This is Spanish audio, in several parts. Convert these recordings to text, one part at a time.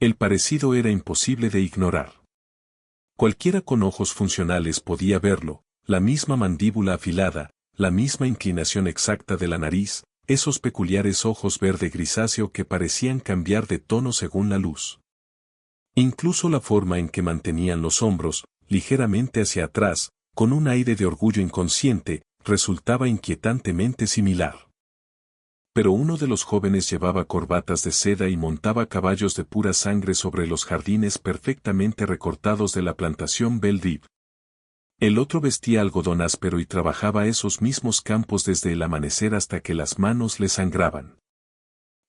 El parecido era imposible de ignorar. Cualquiera con ojos funcionales podía verlo, la misma mandíbula afilada, la misma inclinación exacta de la nariz, esos peculiares ojos verde grisáceo que parecían cambiar de tono según la luz. Incluso la forma en que mantenían los hombros, ligeramente hacia atrás, con un aire de orgullo inconsciente, resultaba inquietantemente similar. Pero uno de los jóvenes llevaba corbatas de seda y montaba caballos de pura sangre sobre los jardines perfectamente recortados de la plantación Belle. El otro vestía algodón áspero y trabajaba esos mismos campos desde el amanecer hasta que las manos le sangraban.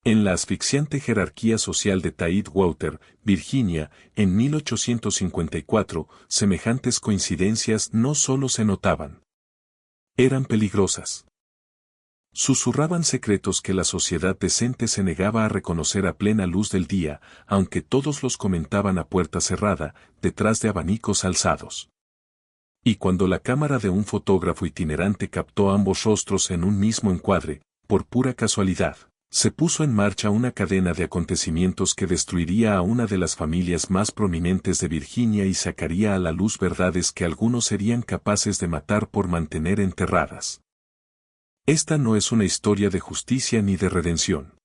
En la asfixiante jerarquía social de Tidewater, Virginia, en 1854, semejantes coincidencias no solo se notaban. Eran peligrosas. Susurraban secretos que la sociedad decente se negaba a reconocer a plena luz del día, aunque todos los comentaban a puerta cerrada, detrás de abanicos alzados. Y cuando la cámara de un fotógrafo itinerante captó ambos rostros en un mismo encuadre, por pura casualidad, se puso en marcha una cadena de acontecimientos que destruiría a una de las familias más prominentes de Virginia y sacaría a la luz verdades que algunos serían capaces de matar por mantener enterradas. Esta no es una historia de justicia ni de redención.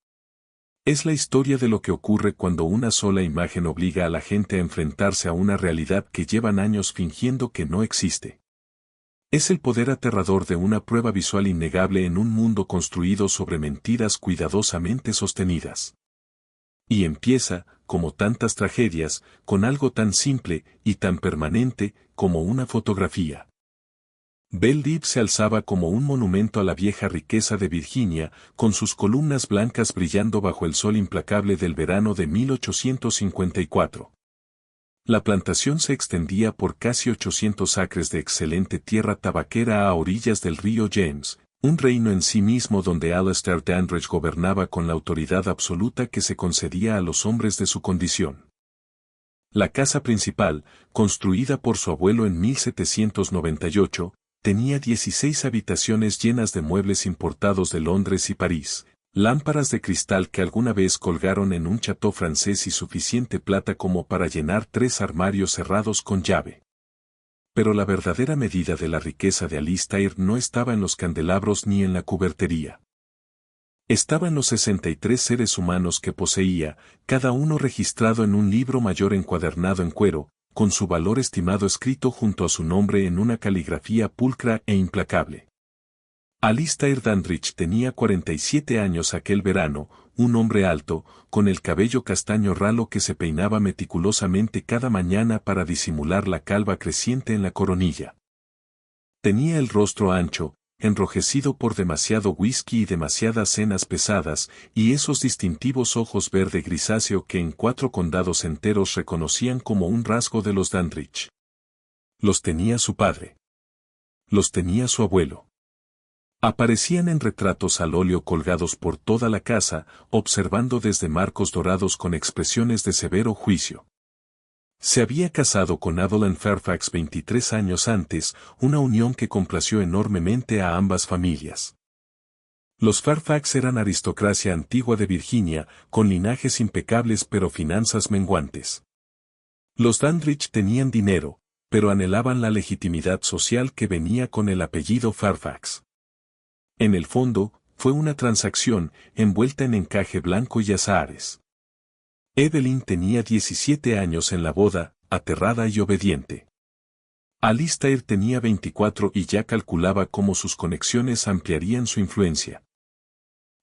Es la historia de lo que ocurre cuando una sola imagen obliga a la gente a enfrentarse a una realidad que llevan años fingiendo que no existe. Es el poder aterrador de una prueba visual innegable en un mundo construido sobre mentiras cuidadosamente sostenidas. Y empieza, como tantas tragedias, con algo tan simple y tan permanente como una fotografía. Belle se alzaba como un monumento a la vieja riqueza de Virginia, con sus columnas blancas brillando bajo el sol implacable del verano de 1854. La plantación se extendía por casi 800 acres de excelente tierra tabaquera a orillas del río James, un reino en sí mismo donde Alastair Dandridge gobernaba con la autoridad absoluta que se concedía a los hombres de su condición. La casa principal, construida por su abuelo en 1798, tenía 16 habitaciones llenas de muebles importados de Londres y París, lámparas de cristal que alguna vez colgaron en un chateau francés y suficiente plata como para llenar 3 armarios cerrados con llave. Pero la verdadera medida de la riqueza de Alistair no estaba en los candelabros ni en la cubertería. Estaba en los 63 seres humanos que poseía, cada uno registrado en un libro mayor encuadernado en cuero, con su valor estimado escrito junto a su nombre en una caligrafía pulcra e implacable. Alistair Dandridge tenía 47 años aquel verano, un hombre alto, con el cabello castaño ralo que se peinaba meticulosamente cada mañana para disimular la calva creciente en la coronilla. Tenía el rostro ancho, enrojecido por demasiado whisky y demasiadas cenas pesadas, y esos distintivos ojos verde grisáceo que en 4 condados enteros reconocían como un rasgo de los Dandridge. Los tenía su padre. Los tenía su abuelo. Aparecían en retratos al óleo colgados por toda la casa, observando desde marcos dorados con expresiones de severo juicio. Se había casado con Adeline Fairfax 23 años antes, una unión que complació enormemente a ambas familias. Los Fairfax eran aristocracia antigua de Virginia, con linajes impecables pero finanzas menguantes. Los Dandridge tenían dinero, pero anhelaban la legitimidad social que venía con el apellido Fairfax. En el fondo, fue una transacción, envuelta en encaje blanco y azahares. Evelyn tenía 17 años en la boda, aterrada y obediente. Alistair tenía 24 y ya calculaba cómo sus conexiones ampliarían su influencia.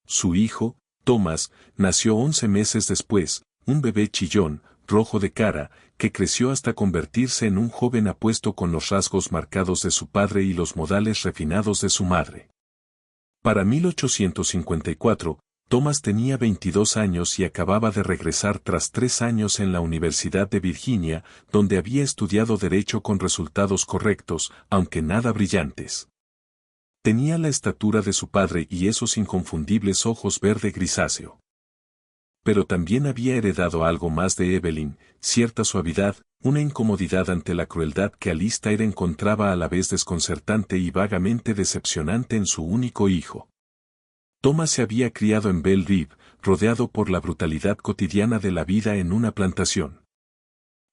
Su hijo, Thomas, nació 11 meses después, un bebé chillón, rojo de cara, que creció hasta convertirse en un joven apuesto con los rasgos marcados de su padre y los modales refinados de su madre. Para 1854, Thomas tenía 22 años y acababa de regresar tras 3 años en la Universidad de Virginia, donde había estudiado Derecho con resultados correctos, aunque nada brillantes. Tenía la estatura de su padre y esos inconfundibles ojos verde grisáceo. Pero también había heredado algo más de Evelyn, cierta suavidad, una incomodidad ante la crueldad que Alistair encontraba a la vez desconcertante y vagamente decepcionante en su único hijo. Thomas se había criado en Belle Rive, rodeado por la brutalidad cotidiana de la vida en una plantación.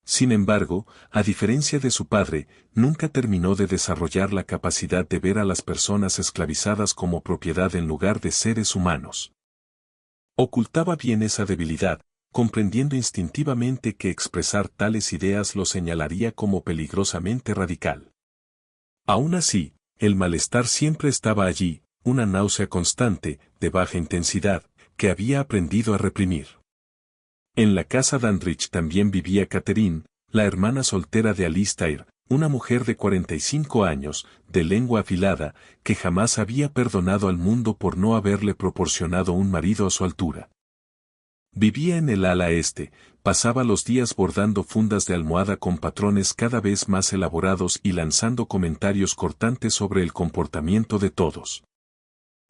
Sin embargo, a diferencia de su padre, nunca terminó de desarrollar la capacidad de ver a las personas esclavizadas como propiedad en lugar de seres humanos. Ocultaba bien esa debilidad, comprendiendo instintivamente que expresar tales ideas lo señalaría como peligrosamente radical. Aún así, el malestar siempre estaba allí, una náusea constante, de baja intensidad, que había aprendido a reprimir. En la casa Dandridge también vivía Catherine, la hermana soltera de Alistair, una mujer de 45 años, de lengua afilada, que jamás había perdonado al mundo por no haberle proporcionado un marido a su altura. Vivía en el ala este, pasaba los días bordando fundas de almohada con patrones cada vez más elaborados y lanzando comentarios cortantes sobre el comportamiento de todos.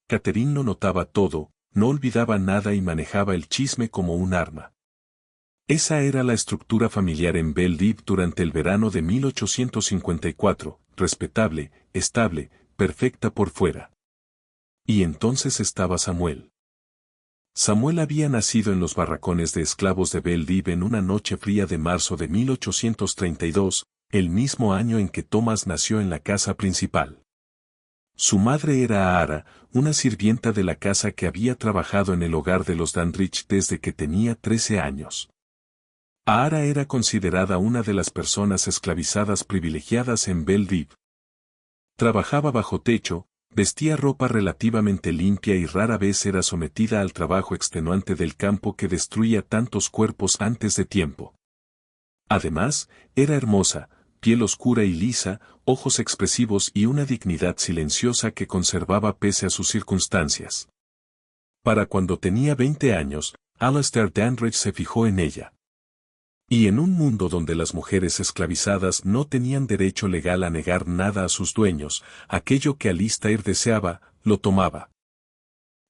Catherine lo notaba todo, no olvidaba nada y manejaba el chisme como un arma. Esa era la estructura familiar en Belle Rive durante el verano de 1854, respetable, estable, perfecta por fuera. Y entonces estaba Samuel. Samuel había nacido en los barracones de esclavos de Belle Rive en una noche fría de marzo de 1832, el mismo año en que Thomas nació en la casa principal. Su madre era Aara, una sirvienta de la casa que había trabajado en el hogar de los Dandridge desde que tenía 13 años. Aara era considerada una de las personas esclavizadas privilegiadas en Belle Rive. Trabajaba bajo techo, vestía ropa relativamente limpia y rara vez era sometida al trabajo extenuante del campo que destruía tantos cuerpos antes de tiempo. Además, era hermosa, piel oscura y lisa, ojos expresivos y una dignidad silenciosa que conservaba pese a sus circunstancias. Para cuando tenía 20 años, Alistair Dandridge se fijó en ella. Y en un mundo donde las mujeres esclavizadas no tenían derecho legal a negar nada a sus dueños, aquello que Alistair deseaba, lo tomaba.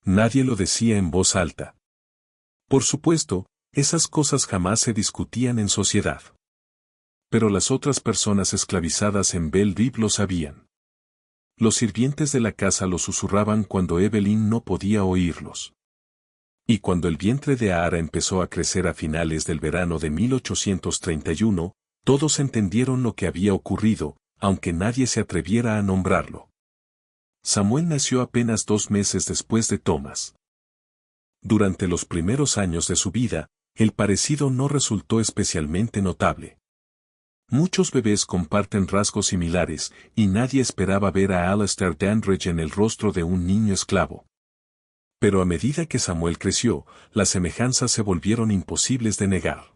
Nadie lo decía en voz alta. Por supuesto, esas cosas jamás se discutían en sociedad. Pero las otras personas esclavizadas en Belle Rive lo sabían. Los sirvientes de la casa lo susurraban cuando Evelyn no podía oírlos. Y cuando el vientre de Aara empezó a crecer a finales del verano de 1831, todos entendieron lo que había ocurrido, aunque nadie se atreviera a nombrarlo. Samuel nació apenas 2 meses después de Thomas. Durante los primeros años de su vida, el parecido no resultó especialmente notable. Muchos bebés comparten rasgos similares, y nadie esperaba ver a Alistair Dandridge en el rostro de un niño esclavo. Pero a medida que Samuel creció, las semejanzas se volvieron imposibles de negar.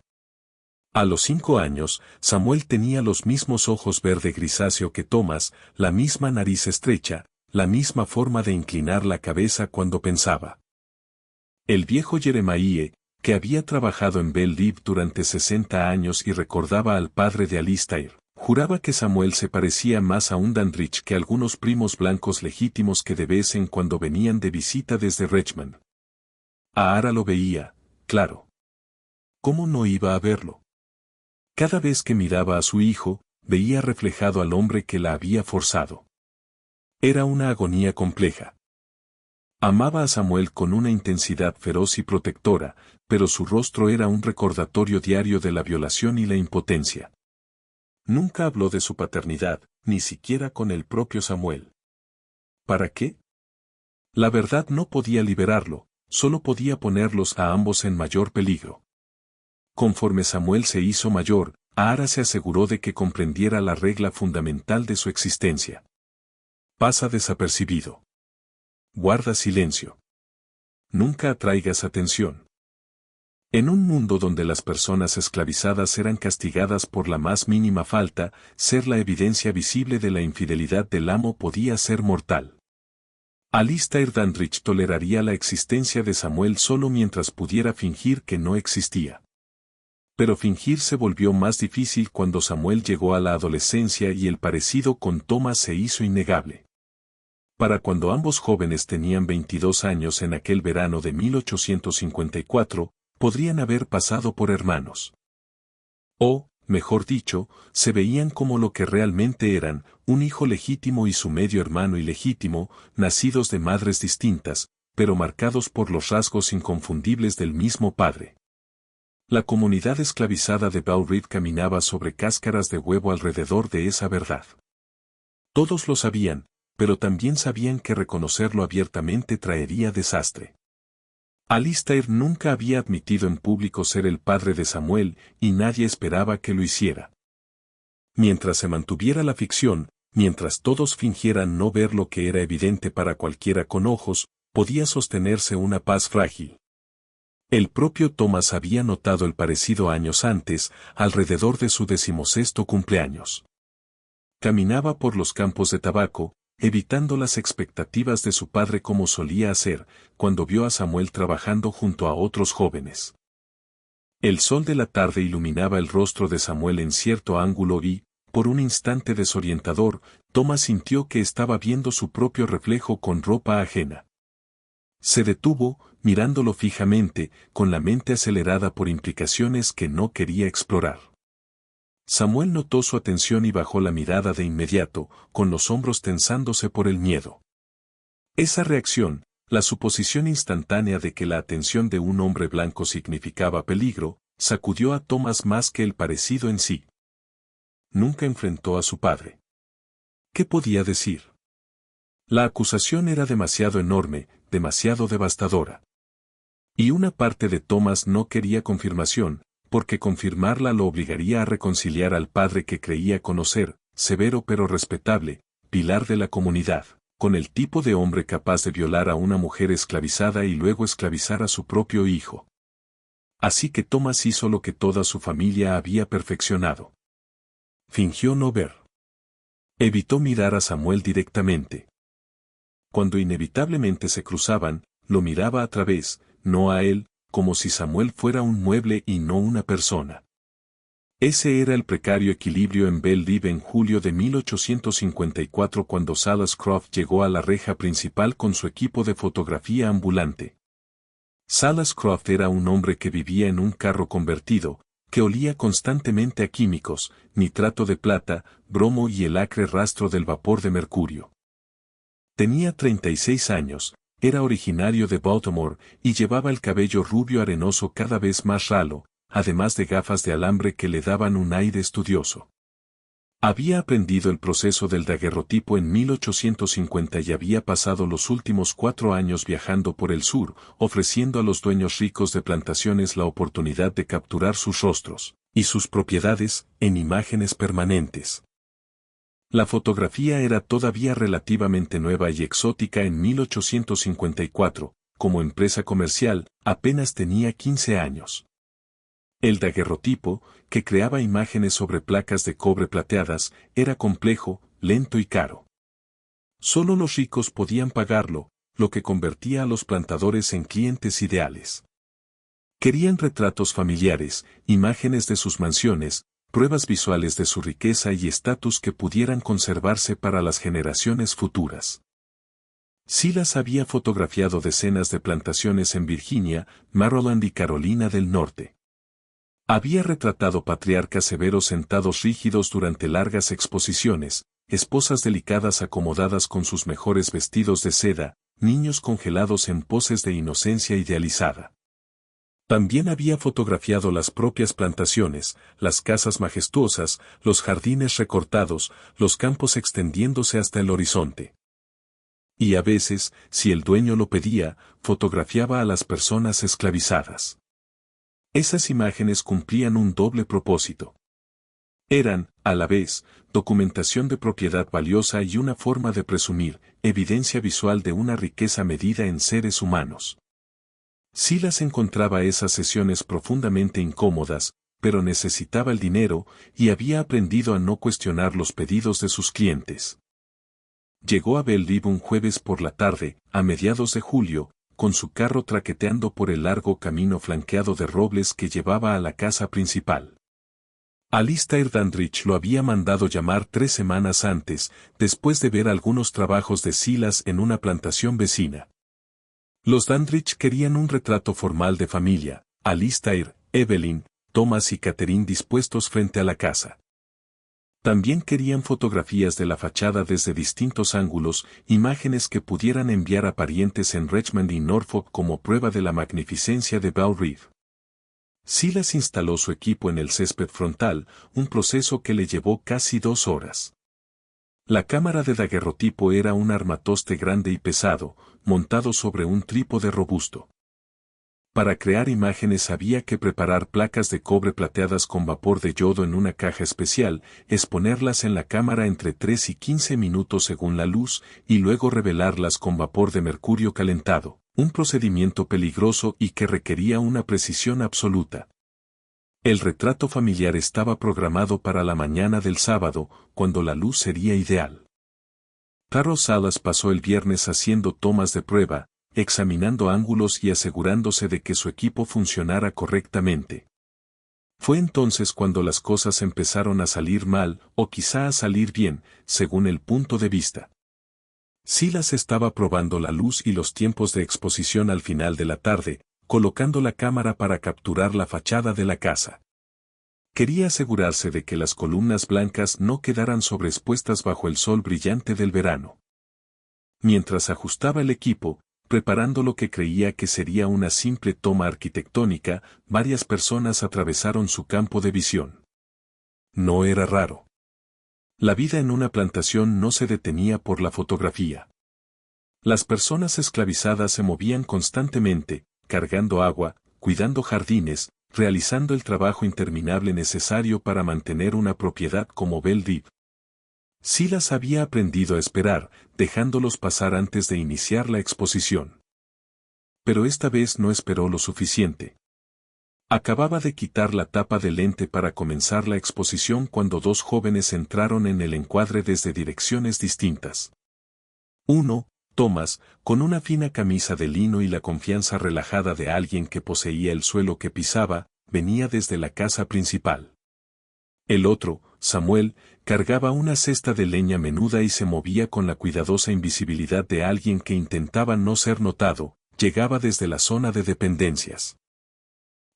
A los 5 años, Samuel tenía los mismos ojos verde grisáceo que Thomas, la misma nariz estrecha, la misma forma de inclinar la cabeza cuando pensaba. El viejo Jeremiah, que había trabajado en Belle Rive durante 60 años y recordaba al padre de Alistair, juraba que Samuel se parecía más a un Dandridge que a algunos primos blancos legítimos que de vez en cuando venían de visita desde Richmond. Aara lo veía, claro. ¿Cómo no iba a verlo? Cada vez que miraba a su hijo, veía reflejado al hombre que la había forzado. Era una agonía compleja. Amaba a Samuel con una intensidad feroz y protectora, pero su rostro era un recordatorio diario de la violación y la impotencia. Nunca habló de su paternidad, ni siquiera con el propio Samuel. ¿Para qué? La verdad no podía liberarlo, solo podía ponerlos a ambos en mayor peligro. Conforme Samuel se hizo mayor, Aara se aseguró de que comprendiera la regla fundamental de su existencia. Pasa desapercibido. Guarda silencio. Nunca atraigas atención. En un mundo donde las personas esclavizadas eran castigadas por la más mínima falta, ser la evidencia visible de la infidelidad del amo podía ser mortal. Alistair Dandridge toleraría la existencia de Samuel solo mientras pudiera fingir que no existía. Pero fingir se volvió más difícil cuando Samuel llegó a la adolescencia y el parecido con Thomas se hizo innegable. Para cuando ambos jóvenes tenían 22 años en aquel verano de 1854, podrían haber pasado por hermanos. O, mejor dicho, se veían como lo que realmente eran, un hijo legítimo y su medio hermano ilegítimo, nacidos de madres distintas, pero marcados por los rasgos inconfundibles del mismo padre. La comunidad esclavizada de Bellrive caminaba sobre cáscaras de huevo alrededor de esa verdad. Todos lo sabían, pero también sabían que reconocerlo abiertamente traería desastre. Alistair nunca había admitido en público ser el padre de Samuel, y nadie esperaba que lo hiciera. Mientras se mantuviera la ficción, mientras todos fingieran no ver lo que era evidente para cualquiera con ojos, podía sostenerse una paz frágil. El propio Thomas había notado el parecido años antes, alrededor de su 16º cumpleaños. Caminaba por los campos de tabaco, evitando las expectativas de su padre como solía hacer, cuando vio a Samuel trabajando junto a otros jóvenes. El sol de la tarde iluminaba el rostro de Samuel en cierto ángulo y, por un instante desorientador, Thomas sintió que estaba viendo su propio reflejo con ropa ajena. Se detuvo, mirándolo fijamente, con la mente acelerada por implicaciones que no quería explorar. Samuel notó su atención y bajó la mirada de inmediato, con los hombros tensándose por el miedo. Esa reacción, la suposición instantánea de que la atención de un hombre blanco significaba peligro, sacudió a Thomas más que el parecido en sí. Nunca enfrentó a su padre. ¿Qué podía decir? La acusación era demasiado enorme, demasiado devastadora. Y una parte de Thomas no quería confirmación, porque confirmarla lo obligaría a reconciliar al padre que creía conocer, severo pero respetable, pilar de la comunidad, con el tipo de hombre capaz de violar a una mujer esclavizada y luego esclavizar a su propio hijo. Así que Thomas hizo lo que toda su familia había perfeccionado. Fingió no ver. Evitó mirar a Samuel directamente. Cuando inevitablemente se cruzaban, lo miraba a través, no a él, como si Samuel fuera un mueble y no una persona. Ese era el precario equilibrio en Bellrive en julio de 1854 cuando Silas Croft llegó a la reja principal con su equipo de fotografía ambulante. Silas Croft era un hombre que vivía en un carro convertido, que olía constantemente a químicos, nitrato de plata, bromo y el acre rastro del vapor de mercurio. Tenía 36 años, era originario de Baltimore y llevaba el cabello rubio arenoso cada vez más ralo, además de gafas de alambre que le daban un aire estudioso. Había aprendido el proceso del daguerrotipo en 1850 y había pasado los últimos 4 años viajando por el sur, ofreciendo a los dueños ricos de plantaciones la oportunidad de capturar sus rostros y sus propiedades en imágenes permanentes. La fotografía era todavía relativamente nueva y exótica en 1854, como empresa comercial, apenas tenía 15 años. El daguerrotipo, que creaba imágenes sobre placas de cobre plateadas, era complejo, lento y caro. Solo los ricos podían pagarlo, lo que convertía a los plantadores en clientes ideales. Querían retratos familiares, imágenes de sus mansiones, pruebas visuales de su riqueza y estatus que pudieran conservarse para las generaciones futuras. Silas había fotografiado decenas de plantaciones en Virginia, Maryland y Carolina del Norte. Había retratado patriarcas severos sentados rígidos durante largas exposiciones, esposas delicadas acomodadas con sus mejores vestidos de seda, niños congelados en poses de inocencia idealizada. También había fotografiado las propias plantaciones, las casas majestuosas, los jardines recortados, los campos extendiéndose hasta el horizonte. Y a veces, si el dueño lo pedía, fotografiaba a las personas esclavizadas. Esas imágenes cumplían un doble propósito. Eran, a la vez, documentación de propiedad valiosa y una forma de presumir, evidencia visual de una riqueza medida en seres humanos. Silas encontraba esas sesiones profundamente incómodas, pero necesitaba el dinero, y había aprendido a no cuestionar los pedidos de sus clientes. Llegó a Bellrive un jueves por la tarde, a mediados de julio, con su carro traqueteando por el largo camino flanqueado de robles que llevaba a la casa principal. Alistair Dandridge lo había mandado llamar 3 semanas antes, después de ver algunos trabajos de Silas en una plantación vecina. Los Dandridge querían un retrato formal de familia, Alistair, Evelyn, Thomas y Catherine dispuestos frente a la casa. También querían fotografías de la fachada desde distintos ángulos, imágenes que pudieran enviar a parientes en Richmond y Norfolk como prueba de la magnificencia de Belle Reve. Silas instaló su equipo en el césped frontal, un proceso que le llevó casi 2 horas. La cámara de daguerrotipo era un armatoste grande y pesado, montado sobre un trípode robusto. Para crear imágenes había que preparar placas de cobre plateadas con vapor de yodo en una caja especial, exponerlas en la cámara entre 3 y 15 minutos según la luz, y luego revelarlas con vapor de mercurio calentado, un procedimiento peligroso y que requería una precisión absoluta. El retrato familiar estaba programado para la mañana del sábado, cuando la luz sería ideal. Carlos Salas pasó el viernes haciendo tomas de prueba, examinando ángulos y asegurándose de que su equipo funcionara correctamente. Fue entonces cuando las cosas empezaron a salir mal, o quizá a salir bien, según el punto de vista. Silas estaba probando la luz y los tiempos de exposición al final de la tarde, colocando la cámara para capturar la fachada de la casa. Quería asegurarse de que las columnas blancas no quedaran sobreexpuestas bajo el sol brillante del verano. Mientras ajustaba el equipo, preparando lo que creía que sería una simple toma arquitectónica, varias personas atravesaron su campo de visión. No era raro. La vida en una plantación no se detenía por la fotografía. Las personas esclavizadas se movían constantemente, cargando agua, cuidando jardines, realizando el trabajo interminable necesario para mantener una propiedad como Belle Reve. Silas había aprendido a esperar, dejándolos pasar antes de iniciar la exposición. Pero esta vez no esperó lo suficiente. Acababa de quitar la tapa del lente para comenzar la exposición cuando 2 jóvenes entraron en el encuadre desde direcciones distintas. Uno, Thomas, con una fina camisa de lino y la confianza relajada de alguien que poseía el suelo que pisaba, venía desde la casa principal. El otro, Samuel, cargaba una cesta de leña menuda y se movía con la cuidadosa invisibilidad de alguien que intentaba no ser notado, llegaba desde la zona de dependencias.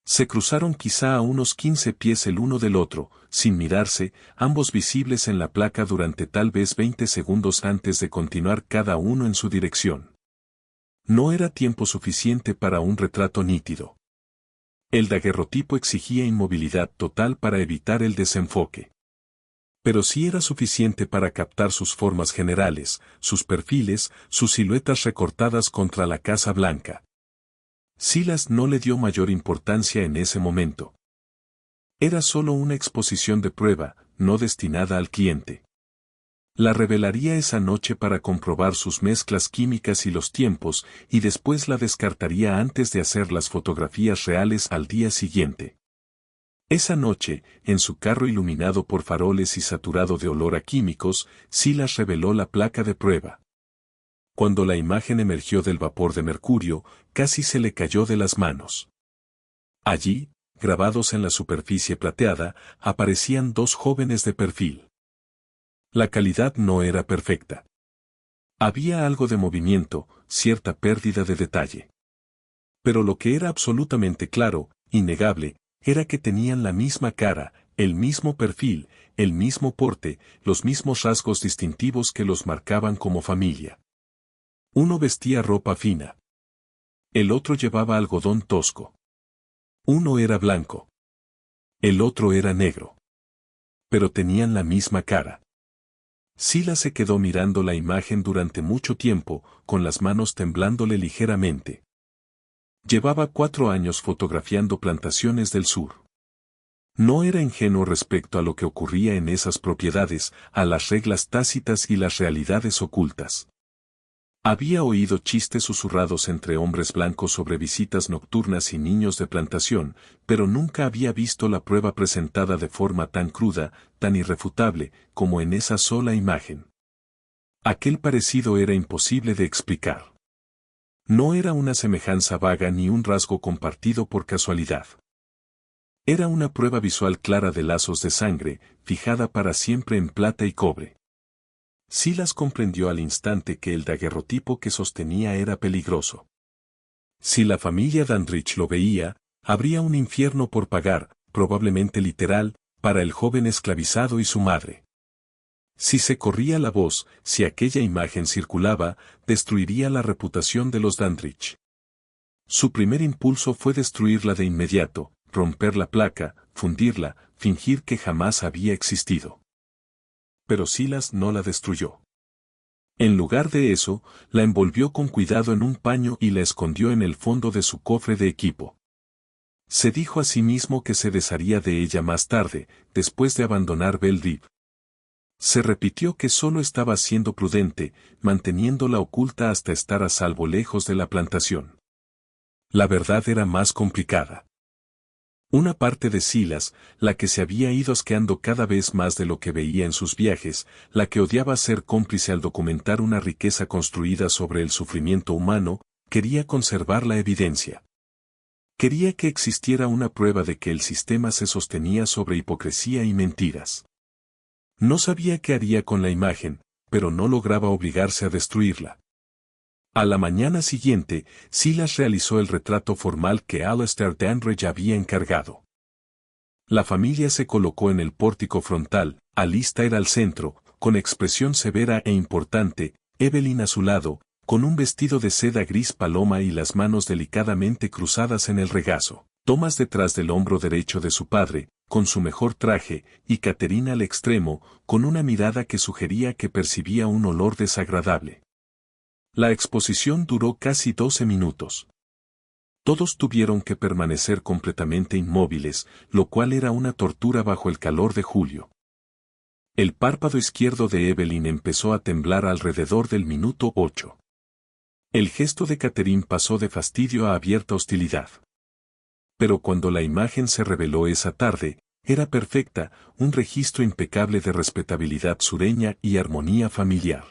Se cruzaron quizá a unos 15 pies el uno del otro, sin mirarse, ambos visibles en la placa durante tal vez 20 segundos antes de continuar cada uno en su dirección. No era tiempo suficiente para un retrato nítido. El daguerrotipo exigía inmovilidad total para evitar el desenfoque. Pero sí era suficiente para captar sus formas generales, sus perfiles, sus siluetas recortadas contra la Casa Blanca. Silas no le dio mayor importancia en ese momento. Era solo una exposición de prueba, no destinada al cliente. La revelaría esa noche para comprobar sus mezclas químicas y los tiempos, y después la descartaría antes de hacer las fotografías reales al día siguiente. Esa noche, en su carro iluminado por faroles y saturado de olor a químicos, Silas reveló la placa de prueba. Cuando la imagen emergió del vapor de mercurio, casi se le cayó de las manos. Allí, grabados en la superficie plateada, aparecían 2 jóvenes de perfil. La calidad no era perfecta. Había algo de movimiento, cierta pérdida de detalle. Pero lo que era absolutamente claro, innegable, era que tenían la misma cara, el mismo perfil, el mismo porte, los mismos rasgos distintivos que los marcaban como familia. Uno vestía ropa fina. El otro llevaba algodón tosco. Uno era blanco. El otro era negro. Pero tenían la misma cara. Silas se quedó mirando la imagen durante mucho tiempo, con las manos temblándole ligeramente. Llevaba 4 años fotografiando plantaciones del sur. No era ingenuo respecto a lo que ocurría en esas propiedades, a las reglas tácitas y las realidades ocultas. Había oído chistes susurrados entre hombres blancos sobre visitas nocturnas y niños de plantación, pero nunca había visto la prueba presentada de forma tan cruda, tan irrefutable, como en esa sola imagen. Aquel parecido era imposible de explicar. No era una semejanza vaga ni un rasgo compartido por casualidad. Era una prueba visual clara de lazos de sangre, fijada para siempre en plata y cobre. Silas comprendió al instante que el daguerrotipo que sostenía era peligroso. Si la familia Dandridge lo veía, habría un infierno por pagar, probablemente literal, para el joven esclavizado y su madre. Si se corría la voz, si aquella imagen circulaba, destruiría la reputación de los Dandridge. Su primer impulso fue destruirla de inmediato, romper la placa, fundirla, fingir que jamás había existido. Pero Silas no la destruyó. En lugar de eso, la envolvió con cuidado en un paño y la escondió en el fondo de su cofre de equipo. Se dijo a sí mismo que se desharía de ella más tarde, después de abandonar Belle Rive. Se repitió que solo estaba siendo prudente, manteniéndola oculta hasta estar a salvo lejos de la plantación. La verdad era más complicada. Una parte de Silas, la que se había ido asqueando cada vez más de lo que veía en sus viajes, la que odiaba ser cómplice al documentar una riqueza construida sobre el sufrimiento humano, quería conservar la evidencia. Quería que existiera una prueba de que el sistema se sostenía sobre hipocresía y mentiras. No sabía qué haría con la imagen, pero no lograba obligarse a destruirla. A la mañana siguiente, Silas realizó el retrato formal que Alastair Dandridge había encargado. La familia se colocó en el pórtico frontal, Alistair al centro, con expresión severa e importante, Evelyn a su lado, con un vestido de seda gris paloma y las manos delicadamente cruzadas en el regazo, Thomas detrás del hombro derecho de su padre, con su mejor traje, y Catherine al extremo, con una mirada que sugería que percibía un olor desagradable. La exposición duró casi 12 minutos. Todos tuvieron que permanecer completamente inmóviles, lo cual era una tortura bajo el calor de julio. El párpado izquierdo de Evelyn empezó a temblar alrededor del minuto 8. El gesto de Catherine pasó de fastidio a abierta hostilidad. Pero cuando la imagen se reveló esa tarde, era perfecta, un registro impecable de respetabilidad sureña y armonía familiar.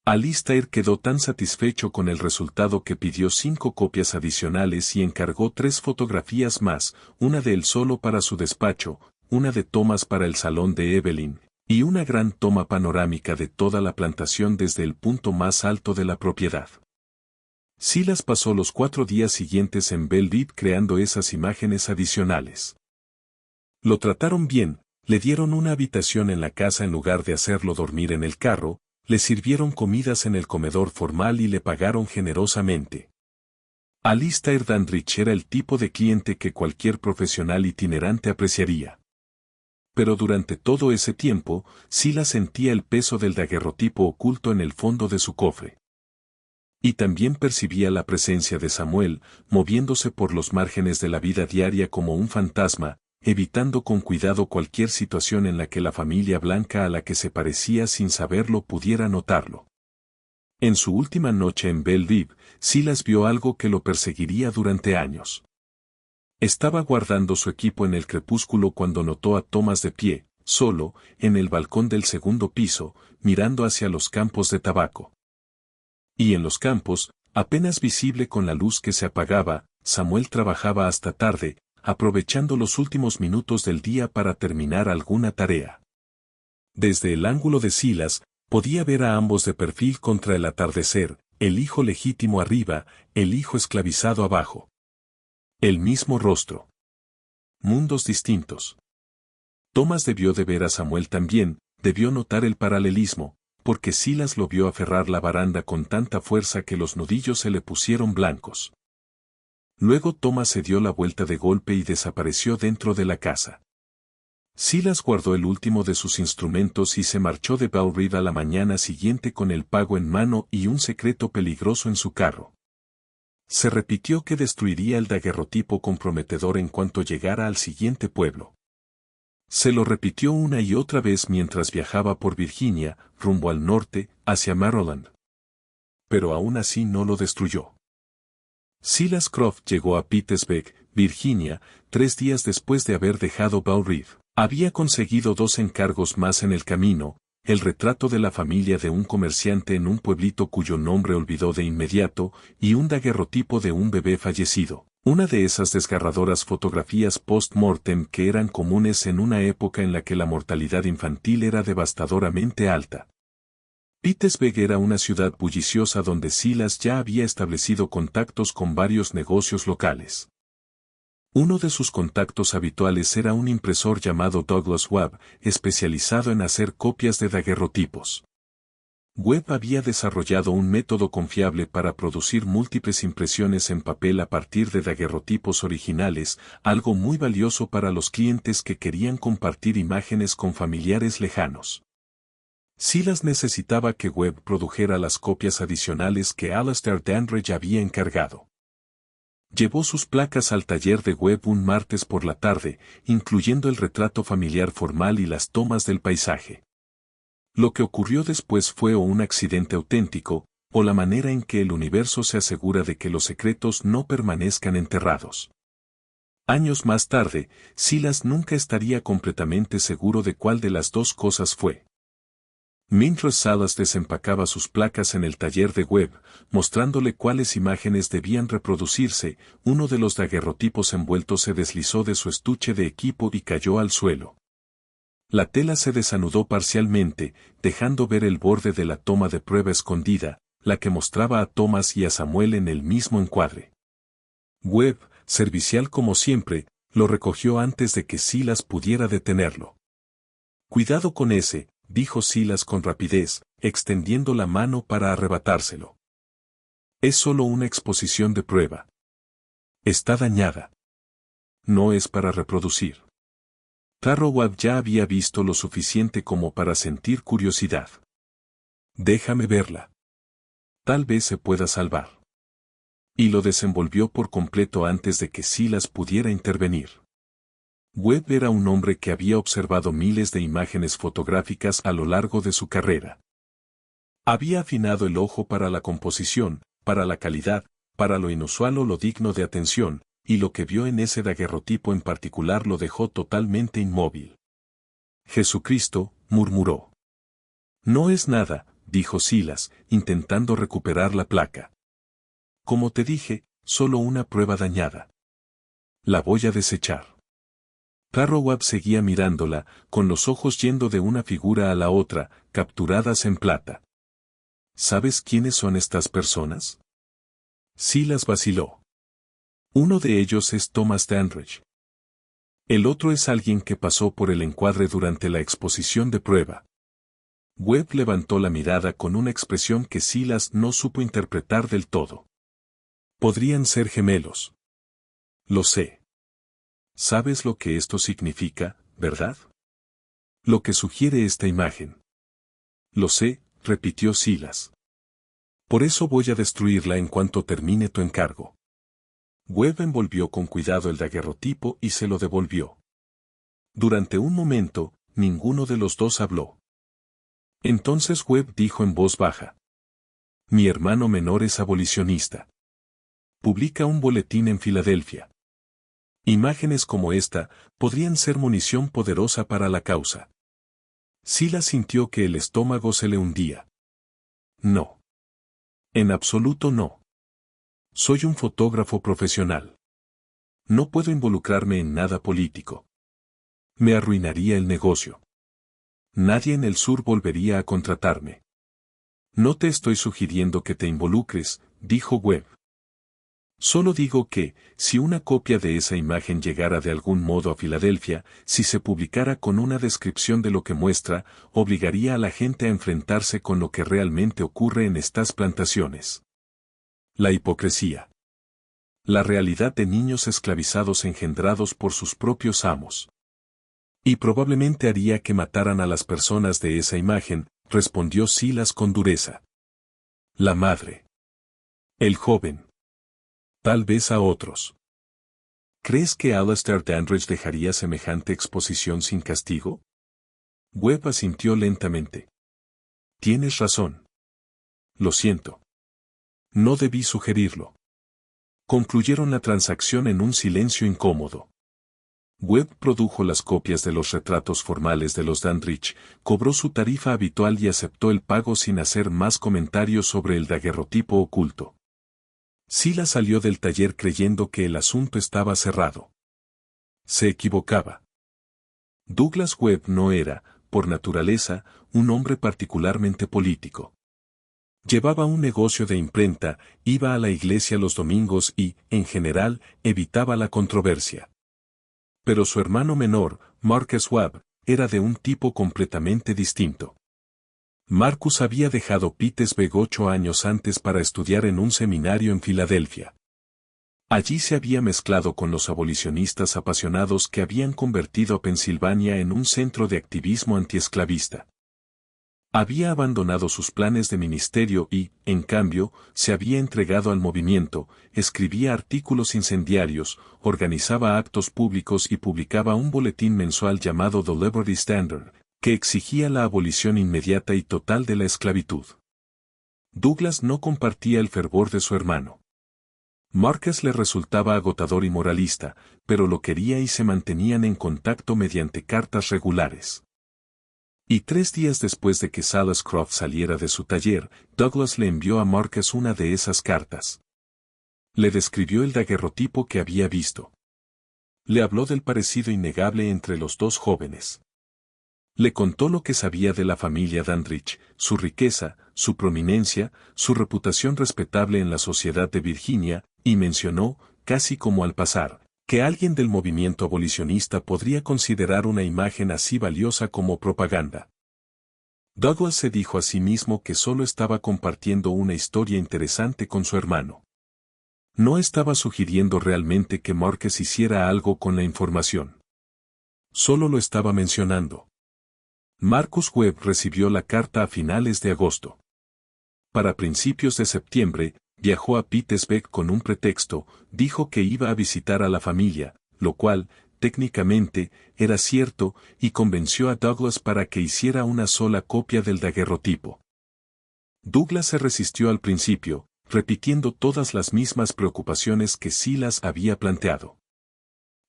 Alistair quedó tan satisfecho con el resultado que pidió 5 copias adicionales y encargó 3 fotografías más, una de él solo para su despacho, una de Thomas para el salón de Evelyn, y una gran toma panorámica de toda la plantación desde el punto más alto de la propiedad. Silas pasó los 4 días siguientes en Belle Rive creando esas imágenes adicionales. Lo trataron bien, le dieron una habitación en la casa en lugar de hacerlo dormir en el carro, le sirvieron comidas en el comedor formal y le pagaron generosamente. Alistair Dandridge era el tipo de cliente que cualquier profesional itinerante apreciaría. Pero durante todo ese tiempo, Silas sentía el peso del daguerrotipo oculto en el fondo de su cofre. Y también percibía la presencia de Samuel, moviéndose por los márgenes de la vida diaria como un fantasma, evitando con cuidado cualquier situación en la que la familia blanca a la que se parecía sin saberlo pudiera notarlo. En su última noche en Belle Rive, Silas vio algo que lo perseguiría durante años. Estaba guardando su equipo en el crepúsculo cuando notó a Thomas de pie, solo, en el balcón del segundo piso, mirando hacia los campos de tabaco. Y en los campos, apenas visible con la luz que se apagaba, Samuel trabajaba hasta tarde, aprovechando los últimos minutos del día para terminar alguna tarea. Desde el ángulo de Silas, podía ver a ambos de perfil contra el atardecer, el hijo legítimo arriba, el hijo esclavizado abajo. El mismo rostro. Mundos distintos. Thomas debió de ver a Samuel también, debió notar el paralelismo, porque Silas lo vio aferrar la baranda con tanta fuerza que los nudillos se le pusieron blancos. Luego Thomas se dio la vuelta de golpe y desapareció dentro de la casa. Silas guardó el último de sus instrumentos y se marchó de Belle Rive a la mañana siguiente con el pago en mano y un secreto peligroso en su carro. Se repitió que destruiría el daguerrotipo comprometedor en cuanto llegara al siguiente pueblo. Se lo repitió una y otra vez mientras viajaba por Virginia, rumbo al norte, hacia Maryland. Pero aún así no lo destruyó. Silas Croft llegó a Petersburg, Virginia, 3 días después de haber dejado Belle Rive. Había conseguido 2 encargos más en el camino, el retrato de la familia de un comerciante en un pueblito cuyo nombre olvidó de inmediato, y un daguerrotipo de un bebé fallecido. Una de esas desgarradoras fotografías post-mortem que eran comunes en una época en la que la mortalidad infantil era devastadoramente alta. Petersburg era una ciudad bulliciosa donde Silas ya había establecido contactos con varios negocios locales. Uno de sus contactos habituales era un impresor llamado Douglas Webb, especializado en hacer copias de daguerrotipos. Webb había desarrollado un método confiable para producir múltiples impresiones en papel a partir de daguerrotipos originales, algo muy valioso para los clientes que querían compartir imágenes con familiares lejanos. Silas necesitaba que Webb produjera las copias adicionales que Alastair Dandridge había encargado. Llevó sus placas al taller de Webb un martes por la tarde, incluyendo el retrato familiar formal y las tomas del paisaje. Lo que ocurrió después fue o un accidente auténtico, o la manera en que el universo se asegura de que los secretos no permanezcan enterrados. Años más tarde, Silas nunca estaría completamente seguro de cuál de las dos cosas fue. Mientras Salas desempacaba sus placas en el taller de Webb, mostrándole cuáles imágenes debían reproducirse, uno de los daguerrotipos envueltos se deslizó de su estuche de equipo y cayó al suelo. La tela se desanudó parcialmente, dejando ver el borde de la toma de prueba escondida, la que mostraba a Thomas y a Samuel en el mismo encuadre. Webb, servicial como siempre, lo recogió antes de que Silas pudiera detenerlo. «Cuidado con ese», dijo Silas con rapidez, extendiendo la mano para arrebatárselo. «Es solo una exposición de prueba. Está dañada. No es para reproducir». Webb ya había visto lo suficiente como para sentir curiosidad. «Déjame verla. Tal vez se pueda salvar». Y lo desenvolvió por completo antes de que Silas pudiera intervenir. Webb era un hombre que había observado miles de imágenes fotográficas a lo largo de su carrera. Había afinado el ojo para la composición, para la calidad, para lo inusual o lo digno de atención, y lo que vio en ese daguerrotipo en particular lo dejó totalmente inmóvil. «Jesucristo», murmuró. «No es nada», dijo Silas, intentando recuperar la placa. «Como te dije, solo una prueba dañada. La voy a desechar». Webb seguía mirándola, con los ojos yendo de una figura a la otra, capturadas en plata. «¿Sabes quiénes son estas personas?» Silas vaciló. Uno de ellos es Thomas Dandridge. El otro es alguien que pasó por el encuadre durante la exposición de prueba. Webb levantó la mirada con una expresión que Silas no supo interpretar del todo. «Podrían ser gemelos». «Lo sé. Sabes lo que esto significa, ¿verdad? Lo que sugiere esta imagen». «Lo sé», repitió Silas. «Por eso voy a destruirla en cuanto termine tu encargo». Webb envolvió con cuidado el daguerrotipo y se lo devolvió. Durante un momento, ninguno de los dos habló. Entonces Webb dijo en voz baja: «Mi hermano menor es abolicionista. Publica un boletín en Filadelfia. Imágenes como esta podrían ser munición poderosa para la causa». Silas sintió que el estómago se le hundía. «No. En absoluto no. Soy un fotógrafo profesional. No puedo involucrarme en nada político. Me arruinaría el negocio. Nadie en el sur volvería a contratarme». «No te estoy sugiriendo que te involucres», dijo Webb. «Solo digo que, si una copia de esa imagen llegara de algún modo a Filadelfia, si se publicara con una descripción de lo que muestra, obligaría a la gente a enfrentarse con lo que realmente ocurre en estas plantaciones. La hipocresía. La realidad de niños esclavizados engendrados por sus propios amos. Y probablemente haría que mataran a las personas de esa imagen», respondió Silas con dureza. «La madre. El joven. Tal vez a otros». «¿Crees que Alastair Dandridge dejaría semejante exposición sin castigo?» Webb asintió lentamente. «Tienes razón. Lo siento. No debí sugerirlo». Concluyeron la transacción en un silencio incómodo. Webb produjo las copias de los retratos formales de los Dandridge, cobró su tarifa habitual y aceptó el pago sin hacer más comentarios sobre el daguerrotipo oculto. Silas salió del taller creyendo que el asunto estaba cerrado. Se equivocaba. Douglas Webb no era, por naturaleza, un hombre particularmente político. Llevaba un negocio de imprenta, iba a la iglesia los domingos y, en general, evitaba la controversia. Pero su hermano menor, Marcus Webb, era de un tipo completamente distinto. Marcus había dejado Pittsburgh 8 años antes para estudiar en un seminario en Filadelfia. Allí se había mezclado con los abolicionistas apasionados que habían convertido a Pensilvania en un centro de activismo antiesclavista. Había abandonado sus planes de ministerio y, en cambio, se había entregado al movimiento, escribía artículos incendiarios, organizaba actos públicos y publicaba un boletín mensual llamado The Liberty Standard, que exigía la abolición inmediata y total de la esclavitud. Douglas no compartía el fervor de su hermano. Marcus le resultaba agotador y moralista, pero lo quería y se mantenían en contacto mediante cartas regulares. Y 3 días después de que Silas Croft saliera de su taller, Douglas le envió a Marcus una de esas cartas. Le describió el daguerrotipo que había visto. Le habló del parecido innegable entre los dos jóvenes. Le contó lo que sabía de la familia Dandridge, su riqueza, su prominencia, su reputación respetable en la sociedad de Virginia, y mencionó, casi como al pasar, que alguien del movimiento abolicionista podría considerar una imagen así valiosa como propaganda. Douglas se dijo a sí mismo que solo estaba compartiendo una historia interesante con su hermano. No estaba sugiriendo realmente que Marcus hiciera algo con la información. Solo lo estaba mencionando. Marcus Webb recibió la carta a finales de agosto. Para principios de septiembre, viajó a Pittsburgh con un pretexto, dijo que iba a visitar a la familia, lo cual, técnicamente, era cierto, y convenció a Douglas para que hiciera una sola copia del daguerrotipo. Douglas se resistió al principio, repitiendo todas las mismas preocupaciones que Silas había planteado.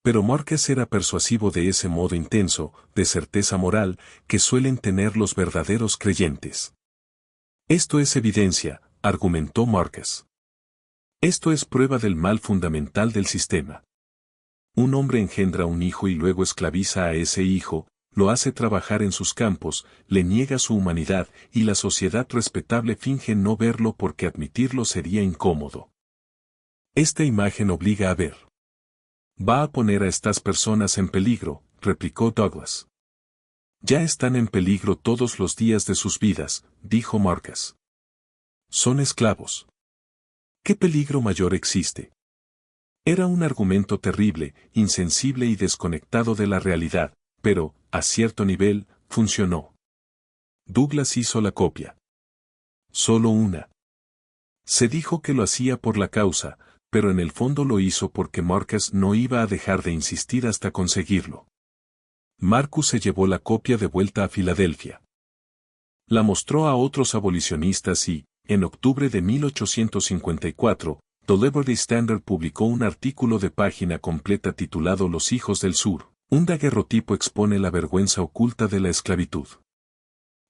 Pero Marcus era persuasivo de ese modo intenso, de certeza moral, que suelen tener los verdaderos creyentes. Esto es evidencia, argumentó Marcus. Esto es prueba del mal fundamental del sistema. Un hombre engendra un hijo y luego esclaviza a ese hijo, lo hace trabajar en sus campos, le niega su humanidad y la sociedad respetable finge no verlo porque admitirlo sería incómodo. Esta imagen obliga a ver. Va a poner a estas personas en peligro, replicó Douglas. Ya están en peligro todos los días de sus vidas, dijo Marcus. Son esclavos. ¿Qué peligro mayor existe? Era un argumento terrible, insensible y desconectado de la realidad, pero, a cierto nivel, funcionó. Douglas hizo la copia. Solo una. Se dijo que lo hacía por la causa, pero en el fondo lo hizo porque Marcus no iba a dejar de insistir hasta conseguirlo. Marcus se llevó la copia de vuelta a Filadelfia. La mostró a otros abolicionistas y, en octubre de 1854, The Liberty Standard publicó un artículo de página completa titulado Los hijos del sur. Un daguerrotipo expone la vergüenza oculta de la esclavitud.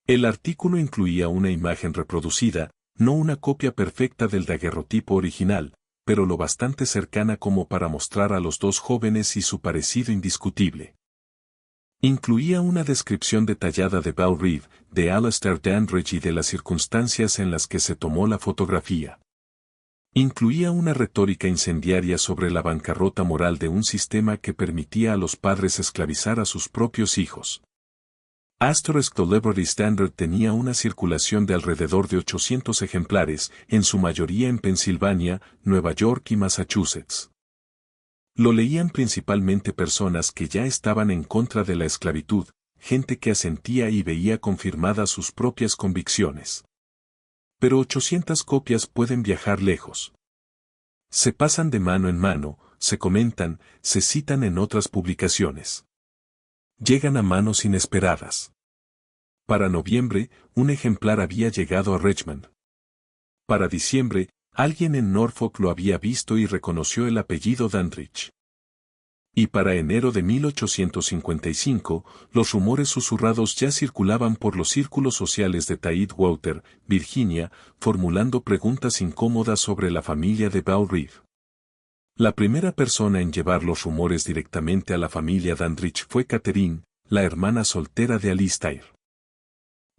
El artículo incluía una imagen reproducida, no una copia perfecta del daguerrotipo original, pero lo bastante cercana como para mostrar a los dos jóvenes y su parecido indiscutible. Incluía una descripción detallada de Belle Reeve, de Alastair Dandridge y de las circunstancias en las que se tomó la fotografía. Incluía una retórica incendiaria sobre la bancarrota moral de un sistema que permitía a los padres esclavizar a sus propios hijos. Asterisk The Liberty Standard tenía una circulación de alrededor de 800 ejemplares, en su mayoría en Pensilvania, Nueva York y Massachusetts. Lo leían principalmente personas que ya estaban en contra de la esclavitud, gente que asentía y veía confirmadas sus propias convicciones. Pero 800 copias pueden viajar lejos. Se pasan de mano en mano, se comentan, se citan en otras publicaciones. Llegan a manos inesperadas. Para noviembre, un ejemplar había llegado a Richmond. Para diciembre, alguien en Norfolk lo había visto y reconoció el apellido Dandridge. Y para enero de 1855, los rumores susurrados ya circulaban por los círculos sociales de Tidewater, Virginia, formulando preguntas incómodas sobre la familia de Belle Reeve. La primera persona en llevar los rumores directamente a la familia Dandridge fue Catherine, la hermana soltera de Alistair.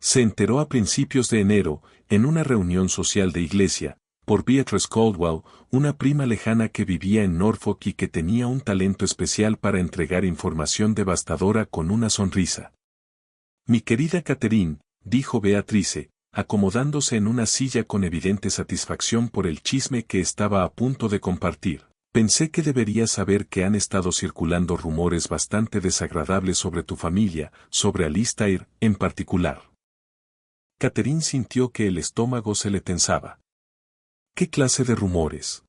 Se enteró a principios de enero, en una reunión social de iglesia, por Beatrice Caldwell, una prima lejana que vivía en Norfolk y que tenía un talento especial para entregar información devastadora con una sonrisa. Mi querida Catherine, dijo Beatrice, acomodándose en una silla con evidente satisfacción por el chisme que estaba a punto de compartir. Pensé que deberías saber que han estado circulando rumores bastante desagradables sobre tu familia, sobre Alistair, en particular. Catherine sintió que el estómago se le tensaba. ¿Qué clase de rumores?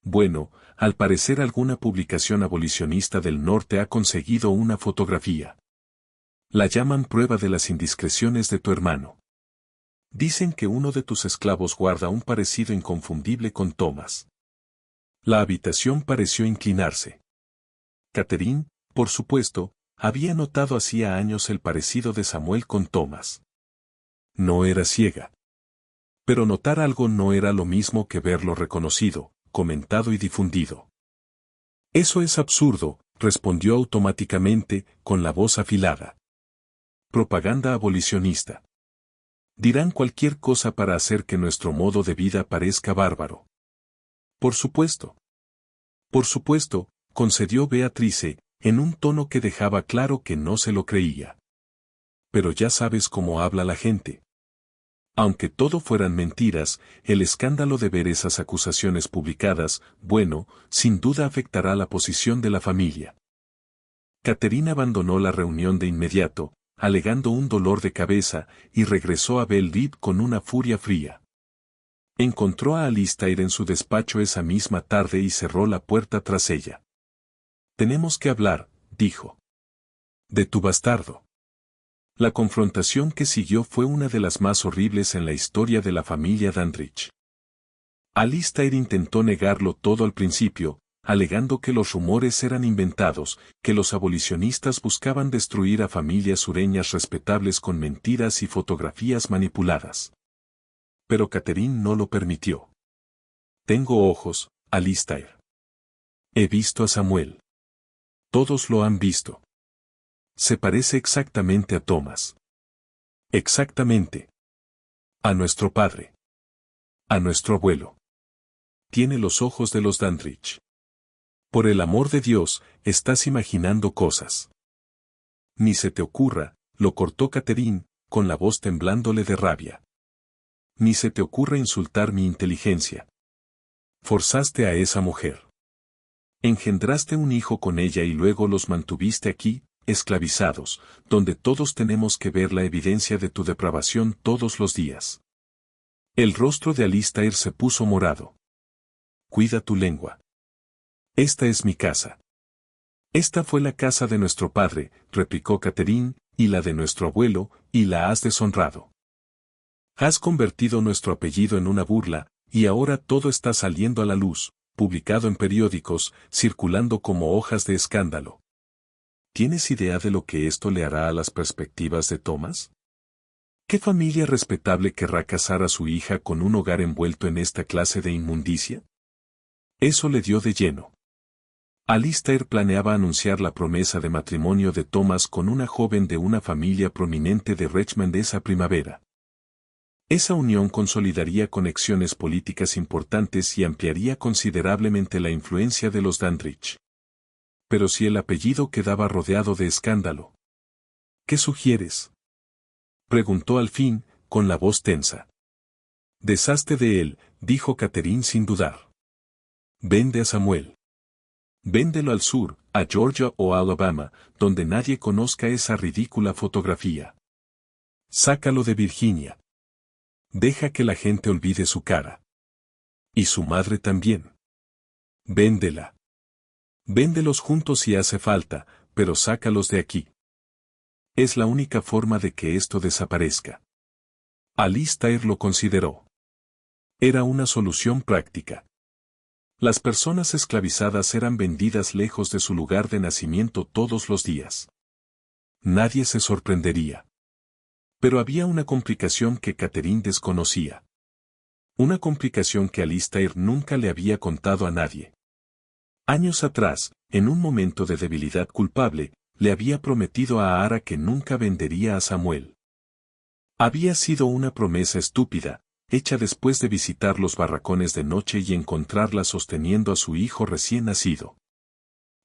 Bueno, al parecer alguna publicación abolicionista del norte ha conseguido una fotografía. La llaman prueba de las indiscreciones de tu hermano. Dicen que uno de tus esclavos guarda un parecido inconfundible con Thomas. La habitación pareció inclinarse. Catherine, por supuesto, había notado hacía años el parecido de Samuel con Thomas. No era ciega. Pero notar algo no era lo mismo que verlo reconocido, comentado y difundido. Eso es absurdo, respondió automáticamente, con la voz afilada. Propaganda abolicionista. Dirán cualquier cosa para hacer que nuestro modo de vida parezca bárbaro. Por supuesto. Por supuesto, concedió Beatrice, en un tono que dejaba claro que no se lo creía. Pero ya sabes cómo habla la gente. Aunque todo fueran mentiras, el escándalo de ver esas acusaciones publicadas, bueno, sin duda afectará la posición de la familia. Catherine abandonó la reunión de inmediato, alegando un dolor de cabeza, y regresó a Belle Reve con una furia fría. Encontró a Alistair en su despacho esa misma tarde y cerró la puerta tras ella. Tenemos que hablar, dijo. De tu bastardo. La confrontación que siguió fue una de las más horribles en la historia de la familia Dandridge. Alistair intentó negarlo todo al principio, alegando que los rumores eran inventados, que los abolicionistas buscaban destruir a familias sureñas respetables con mentiras y fotografías manipuladas. Pero Catherine no lo permitió. Tengo ojos, Alistair. He visto a Samuel. Todos lo han visto. Se parece exactamente a Thomas. Exactamente. A nuestro padre. A nuestro abuelo. Tiene los ojos de los Dandridge. Por el amor de Dios, estás imaginando cosas. Ni se te ocurra, lo cortó Catherine, con la voz temblándole de rabia. Ni se te ocurra insultar mi inteligencia. Forzaste a esa mujer. Engendraste un hijo con ella y luego los mantuviste aquí, esclavizados, donde todos tenemos que ver la evidencia de tu depravación todos los días. El rostro de Alistair se puso morado. Cuida tu lengua. Esta es mi casa. Esta fue la casa de nuestro padre, replicó Catherine, y la de nuestro abuelo, y la has deshonrado. Has convertido nuestro apellido en una burla, y ahora todo está saliendo a la luz, publicado en periódicos, circulando como hojas de escándalo. ¿Tienes idea de lo que esto le hará a las perspectivas de Thomas? ¿Qué familia respetable querrá casar a su hija con un hogar envuelto en esta clase de inmundicia? Eso le dio de lleno. Alistair planeaba anunciar la promesa de matrimonio de Thomas con una joven de una familia prominente de Richmond esa primavera. Esa unión consolidaría conexiones políticas importantes y ampliaría considerablemente la influencia de los Dandridge. Pero si el apellido quedaba rodeado de escándalo. ¿Qué sugieres? Preguntó al fin, con la voz tensa. Deshazte de él, dijo Catherine sin dudar. Vende a Samuel. Véndelo al sur, a Georgia o a Alabama, donde nadie conozca esa ridícula fotografía. Sácalo de Virginia. Deja que la gente olvide su cara. Y su madre también. Véndela. Véndelos juntos si hace falta, pero sácalos de aquí. Es la única forma de que esto desaparezca. Alistair lo consideró. Era una solución práctica. Las personas esclavizadas eran vendidas lejos de su lugar de nacimiento todos los días. Nadie se sorprendería. Pero había una complicación que Catherine desconocía. Una complicación que Alistair nunca le había contado a nadie. Años atrás, en un momento de debilidad culpable, le había prometido a Ara que nunca vendería a Samuel. Había sido una promesa estúpida, hecha después de visitar los barracones de noche y encontrarla sosteniendo a su hijo recién nacido.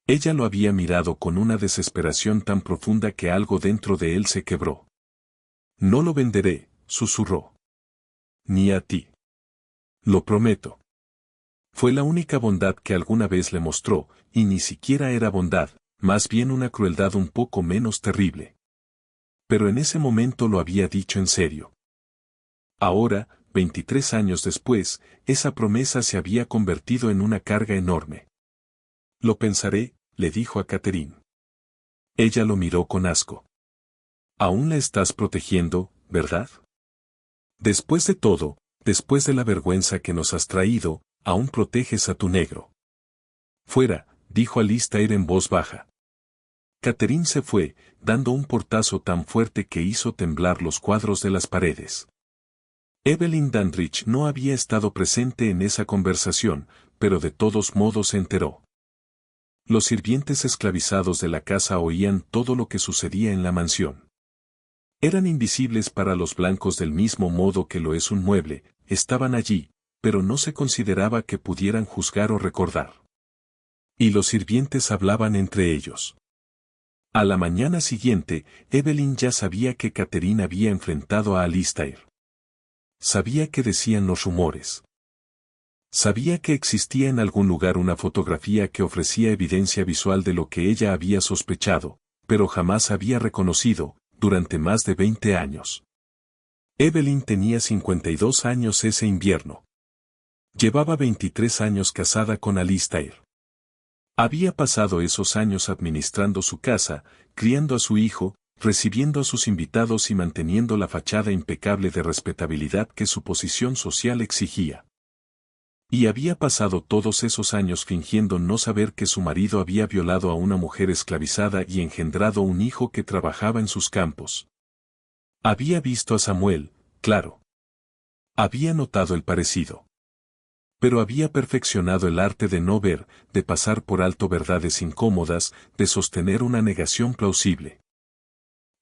Ella lo había mirado con una desesperación tan profunda que algo dentro de él se quebró. No lo venderé, susurró. Ni a ti. Lo prometo. Fue la única bondad que alguna vez le mostró, y ni siquiera era bondad, más bien una crueldad un poco menos terrible. Pero en ese momento lo había dicho en serio. Ahora, 23 años después, esa promesa se había convertido en una carga enorme. Lo pensaré, le dijo a Catherine. Ella lo miró con asco. Aún la estás protegiendo, ¿verdad? Después de todo, después de la vergüenza que nos has traído, aún proteges a tu negro. Fuera, dijo Alistair en voz baja. Catherine se fue, dando un portazo tan fuerte que hizo temblar los cuadros de las paredes. Evelyn Dandridge no había estado presente en esa conversación, pero de todos modos se enteró. Los sirvientes esclavizados de la casa oían todo lo que sucedía en la mansión. Eran invisibles para los blancos del mismo modo que lo es un mueble, estaban allí, pero no se consideraba que pudieran juzgar o recordar. Y los sirvientes hablaban entre ellos. A la mañana siguiente, Evelyn ya sabía que Catherine había enfrentado a Alistair. Sabía qué decían los rumores. Sabía que existía en algún lugar una fotografía que ofrecía evidencia visual de lo que ella había sospechado, pero jamás había reconocido, durante más de 20 años. Evelyn tenía 52 años ese invierno. Llevaba 23 años casada con Alistair. Había pasado esos años administrando su casa, criando a su hijo, recibiendo a sus invitados y manteniendo la fachada impecable de respetabilidad que su posición social exigía. Y había pasado todos esos años fingiendo no saber que su marido había violado a una mujer esclavizada y engendrado un hijo que trabajaba en sus campos. Había visto a Samuel, claro. Había notado el parecido. Pero había perfeccionado el arte de no ver, de pasar por alto verdades incómodas, de sostener una negación plausible.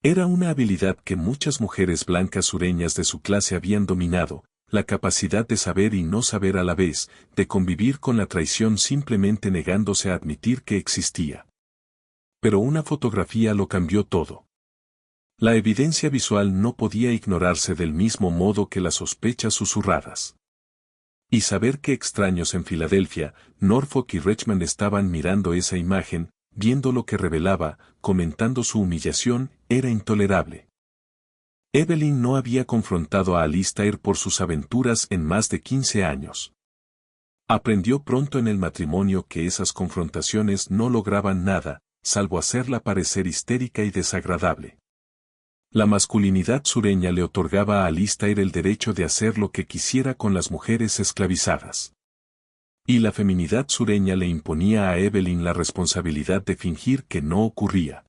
Era una habilidad que muchas mujeres blancas sureñas de su clase habían dominado, la capacidad de saber y no saber a la vez, de convivir con la traición simplemente negándose a admitir que existía. Pero una fotografía lo cambió todo. La evidencia visual no podía ignorarse del mismo modo que las sospechas susurradas. Y saber que extraños en Filadelfia, Norfolk y Richmond estaban mirando esa imagen, viendo lo que revelaba, comentando su humillación, era intolerable. Evelyn no había confrontado a Alistair por sus aventuras en más de 15 años. Aprendió pronto en el matrimonio que esas confrontaciones no lograban nada, salvo hacerla parecer histérica y desagradable. La masculinidad sureña le otorgaba a Alistair el derecho de hacer lo que quisiera con las mujeres esclavizadas. Y la feminidad sureña le imponía a Evelyn la responsabilidad de fingir que no ocurría.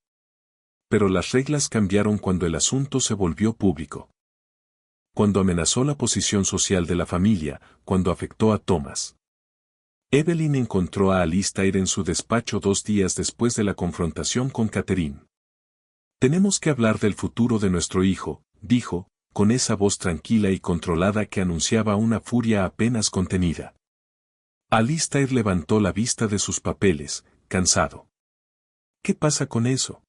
Pero las reglas cambiaron cuando el asunto se volvió público. Cuando amenazó la posición social de la familia, cuando afectó a Thomas. Evelyn encontró a Alistair en su despacho 2 días después de la confrontación con Catherine. Tenemos que hablar del futuro de nuestro hijo, dijo, con esa voz tranquila y controlada que anunciaba una furia apenas contenida. Alistair levantó la vista de sus papeles, cansado. ¿Qué pasa con eso?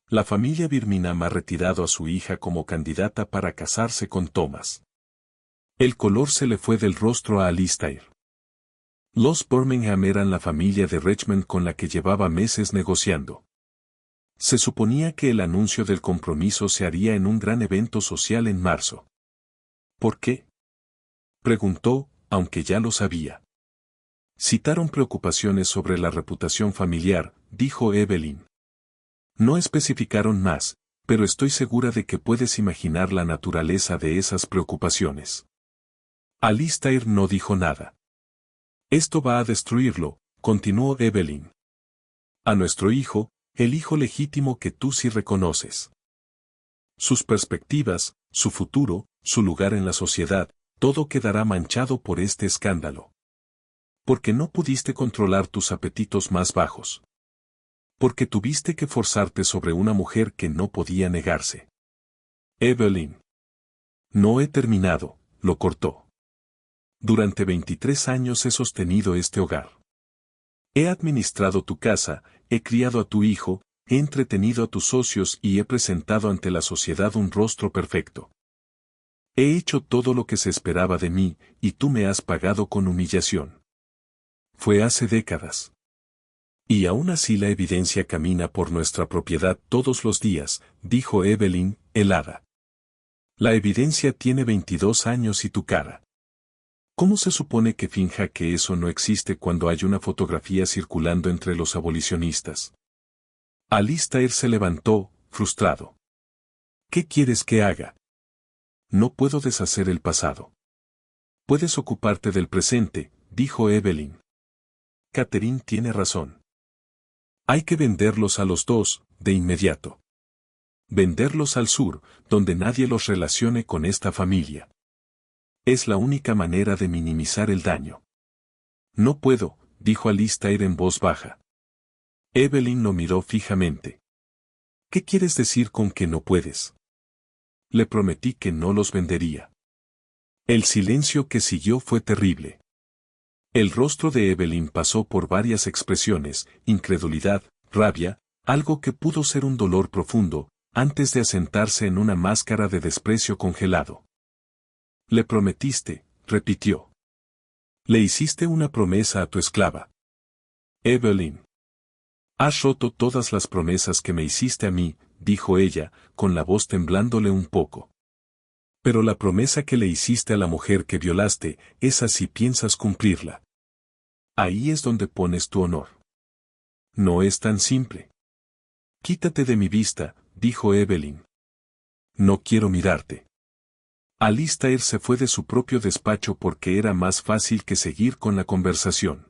La familia Birmingham ha retirado a su hija como candidata para casarse con Thomas. El color se le fue del rostro a Alistair. Los Birmingham eran la familia de Richmond con la que llevaba meses negociando. Se suponía que el anuncio del compromiso se haría en un gran evento social en marzo. ¿Por qué? Preguntó, aunque ya lo sabía. Citaron preocupaciones sobre la reputación familiar, dijo Evelyn. No especificaron más, pero estoy segura de que puedes imaginar la naturaleza de esas preocupaciones. Alistair no dijo nada. Esto va a destruirlo, continuó Evelyn. A nuestro hijo, el hijo legítimo que tú sí reconoces. Sus perspectivas, su futuro, su lugar en la sociedad, todo quedará manchado por este escándalo. Porque no pudiste controlar tus apetitos más bajos. Porque tuviste que forzarte sobre una mujer que no podía negarse. Evelyn. No he terminado, lo cortó. Durante 23 años he sostenido este hogar. He administrado tu casa, he criado a tu hijo, he entretenido a tus socios y he presentado ante la sociedad un rostro perfecto. He hecho todo lo que se esperaba de mí, y tú me has pagado con humillación. Fue hace décadas. Y aún así la evidencia camina por nuestra propiedad todos los días, dijo Evelyn, helada. La evidencia tiene 22 años y tu cara. ¿Cómo se supone que finja que eso no existe cuando hay una fotografía circulando entre los abolicionistas? Alistair se levantó, frustrado. ¿Qué quieres que haga? No puedo deshacer el pasado. Puedes ocuparte del presente, dijo Evelyn. Catherine tiene razón. Hay que venderlos a los dos, de inmediato. Venderlos al sur, donde nadie los relacione con esta familia. Es la única manera de minimizar el daño. No puedo, dijo Alistair en voz baja. Evelyn lo miró fijamente. ¿Qué quieres decir con que no puedes? Le prometí que no los vendería. El silencio que siguió fue terrible. El rostro de Evelyn pasó por varias expresiones, incredulidad, rabia, algo que pudo ser un dolor profundo, antes de asentarse en una máscara de desprecio congelado. Le prometiste, repitió. Le hiciste una promesa a tu esclava. Evelyn. Has roto todas las promesas que me hiciste a mí, dijo ella, con la voz temblándole un poco. Pero la promesa que le hiciste a la mujer que violaste, esa sí piensas cumplirla. Ahí es donde pones tu honor. No es tan simple. Quítate de mi vista, dijo Evelyn. No quiero mirarte. Alistair se fue de su propio despacho porque era más fácil que seguir con la conversación.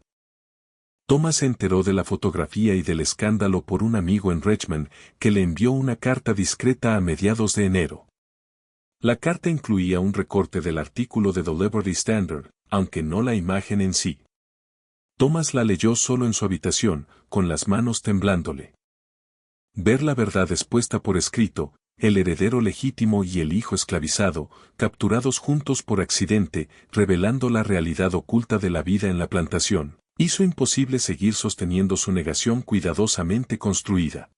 Thomas se enteró de la fotografía y del escándalo por un amigo en Richmond que le envió una carta discreta a mediados de enero. La carta incluía un recorte del artículo de The Liberty Standard, aunque no la imagen en sí. Thomas la leyó solo en su habitación, con las manos temblándole. Ver la verdad expuesta por escrito, el heredero legítimo y el hijo esclavizado, capturados juntos por accidente, revelando la realidad oculta de la vida en la plantación, hizo imposible seguir sosteniendo su negación cuidadosamente construida.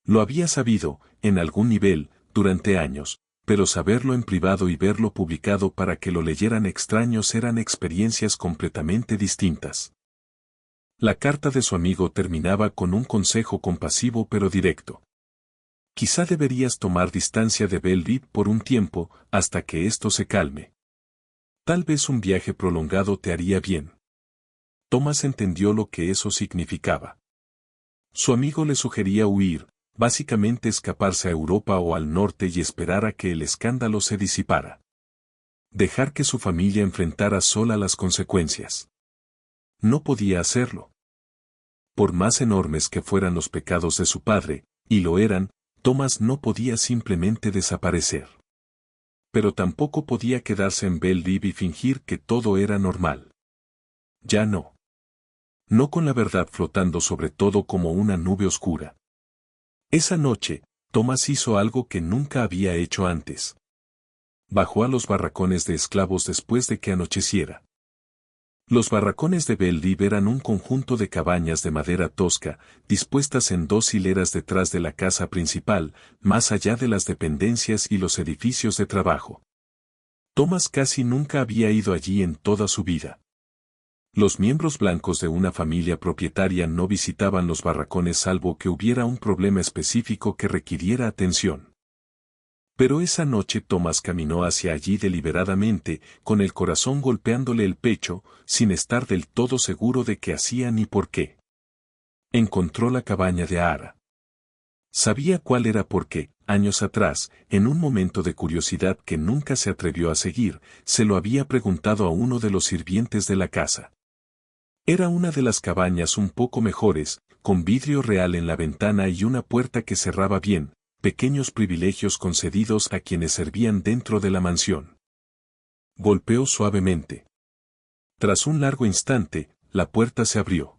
Lo había sabido, en algún nivel, durante años, pero saberlo en privado y verlo publicado para que lo leyeran extraños eran experiencias completamente distintas. La carta de su amigo terminaba con un consejo compasivo pero directo. Quizá deberías tomar distancia de Belleville por un tiempo, hasta que esto se calme. Tal vez un viaje prolongado te haría bien. Thomas entendió lo que eso significaba. Su amigo le sugería huir, básicamente escaparse a Europa o al norte y esperar a que el escándalo se disipara. Dejar que su familia enfrentara sola las consecuencias. No podía hacerlo. Por más enormes que fueran los pecados de su padre, y lo eran, Thomas no podía simplemente desaparecer. Pero tampoco podía quedarse en Belleville y fingir que todo era normal. Ya no. No con la verdad flotando sobre todo como una nube oscura. Esa noche, Thomas hizo algo que nunca había hecho antes. Bajó a los barracones de esclavos después de que anocheciera. Los barracones de Belleville eran un conjunto de cabañas de madera tosca, dispuestas en dos hileras detrás de la casa principal, más allá de las dependencias y los edificios de trabajo. Thomas casi nunca había ido allí en toda su vida. Los miembros blancos de una familia propietaria no visitaban los barracones salvo que hubiera un problema específico que requiriera atención. Pero esa noche Thomas caminó hacia allí deliberadamente, con el corazón golpeándole el pecho, sin estar del todo seguro de qué hacía ni por qué. Encontró la cabaña de Ara. Sabía cuál era porque, años atrás, en un momento de curiosidad que nunca se atrevió a seguir, se lo había preguntado a uno de los sirvientes de la casa. Era una de las cabañas un poco mejores, con vidrio real en la ventana y una puerta que cerraba bien, pequeños privilegios concedidos a quienes servían dentro de la mansión. Golpeó suavemente. Tras un largo instante, la puerta se abrió.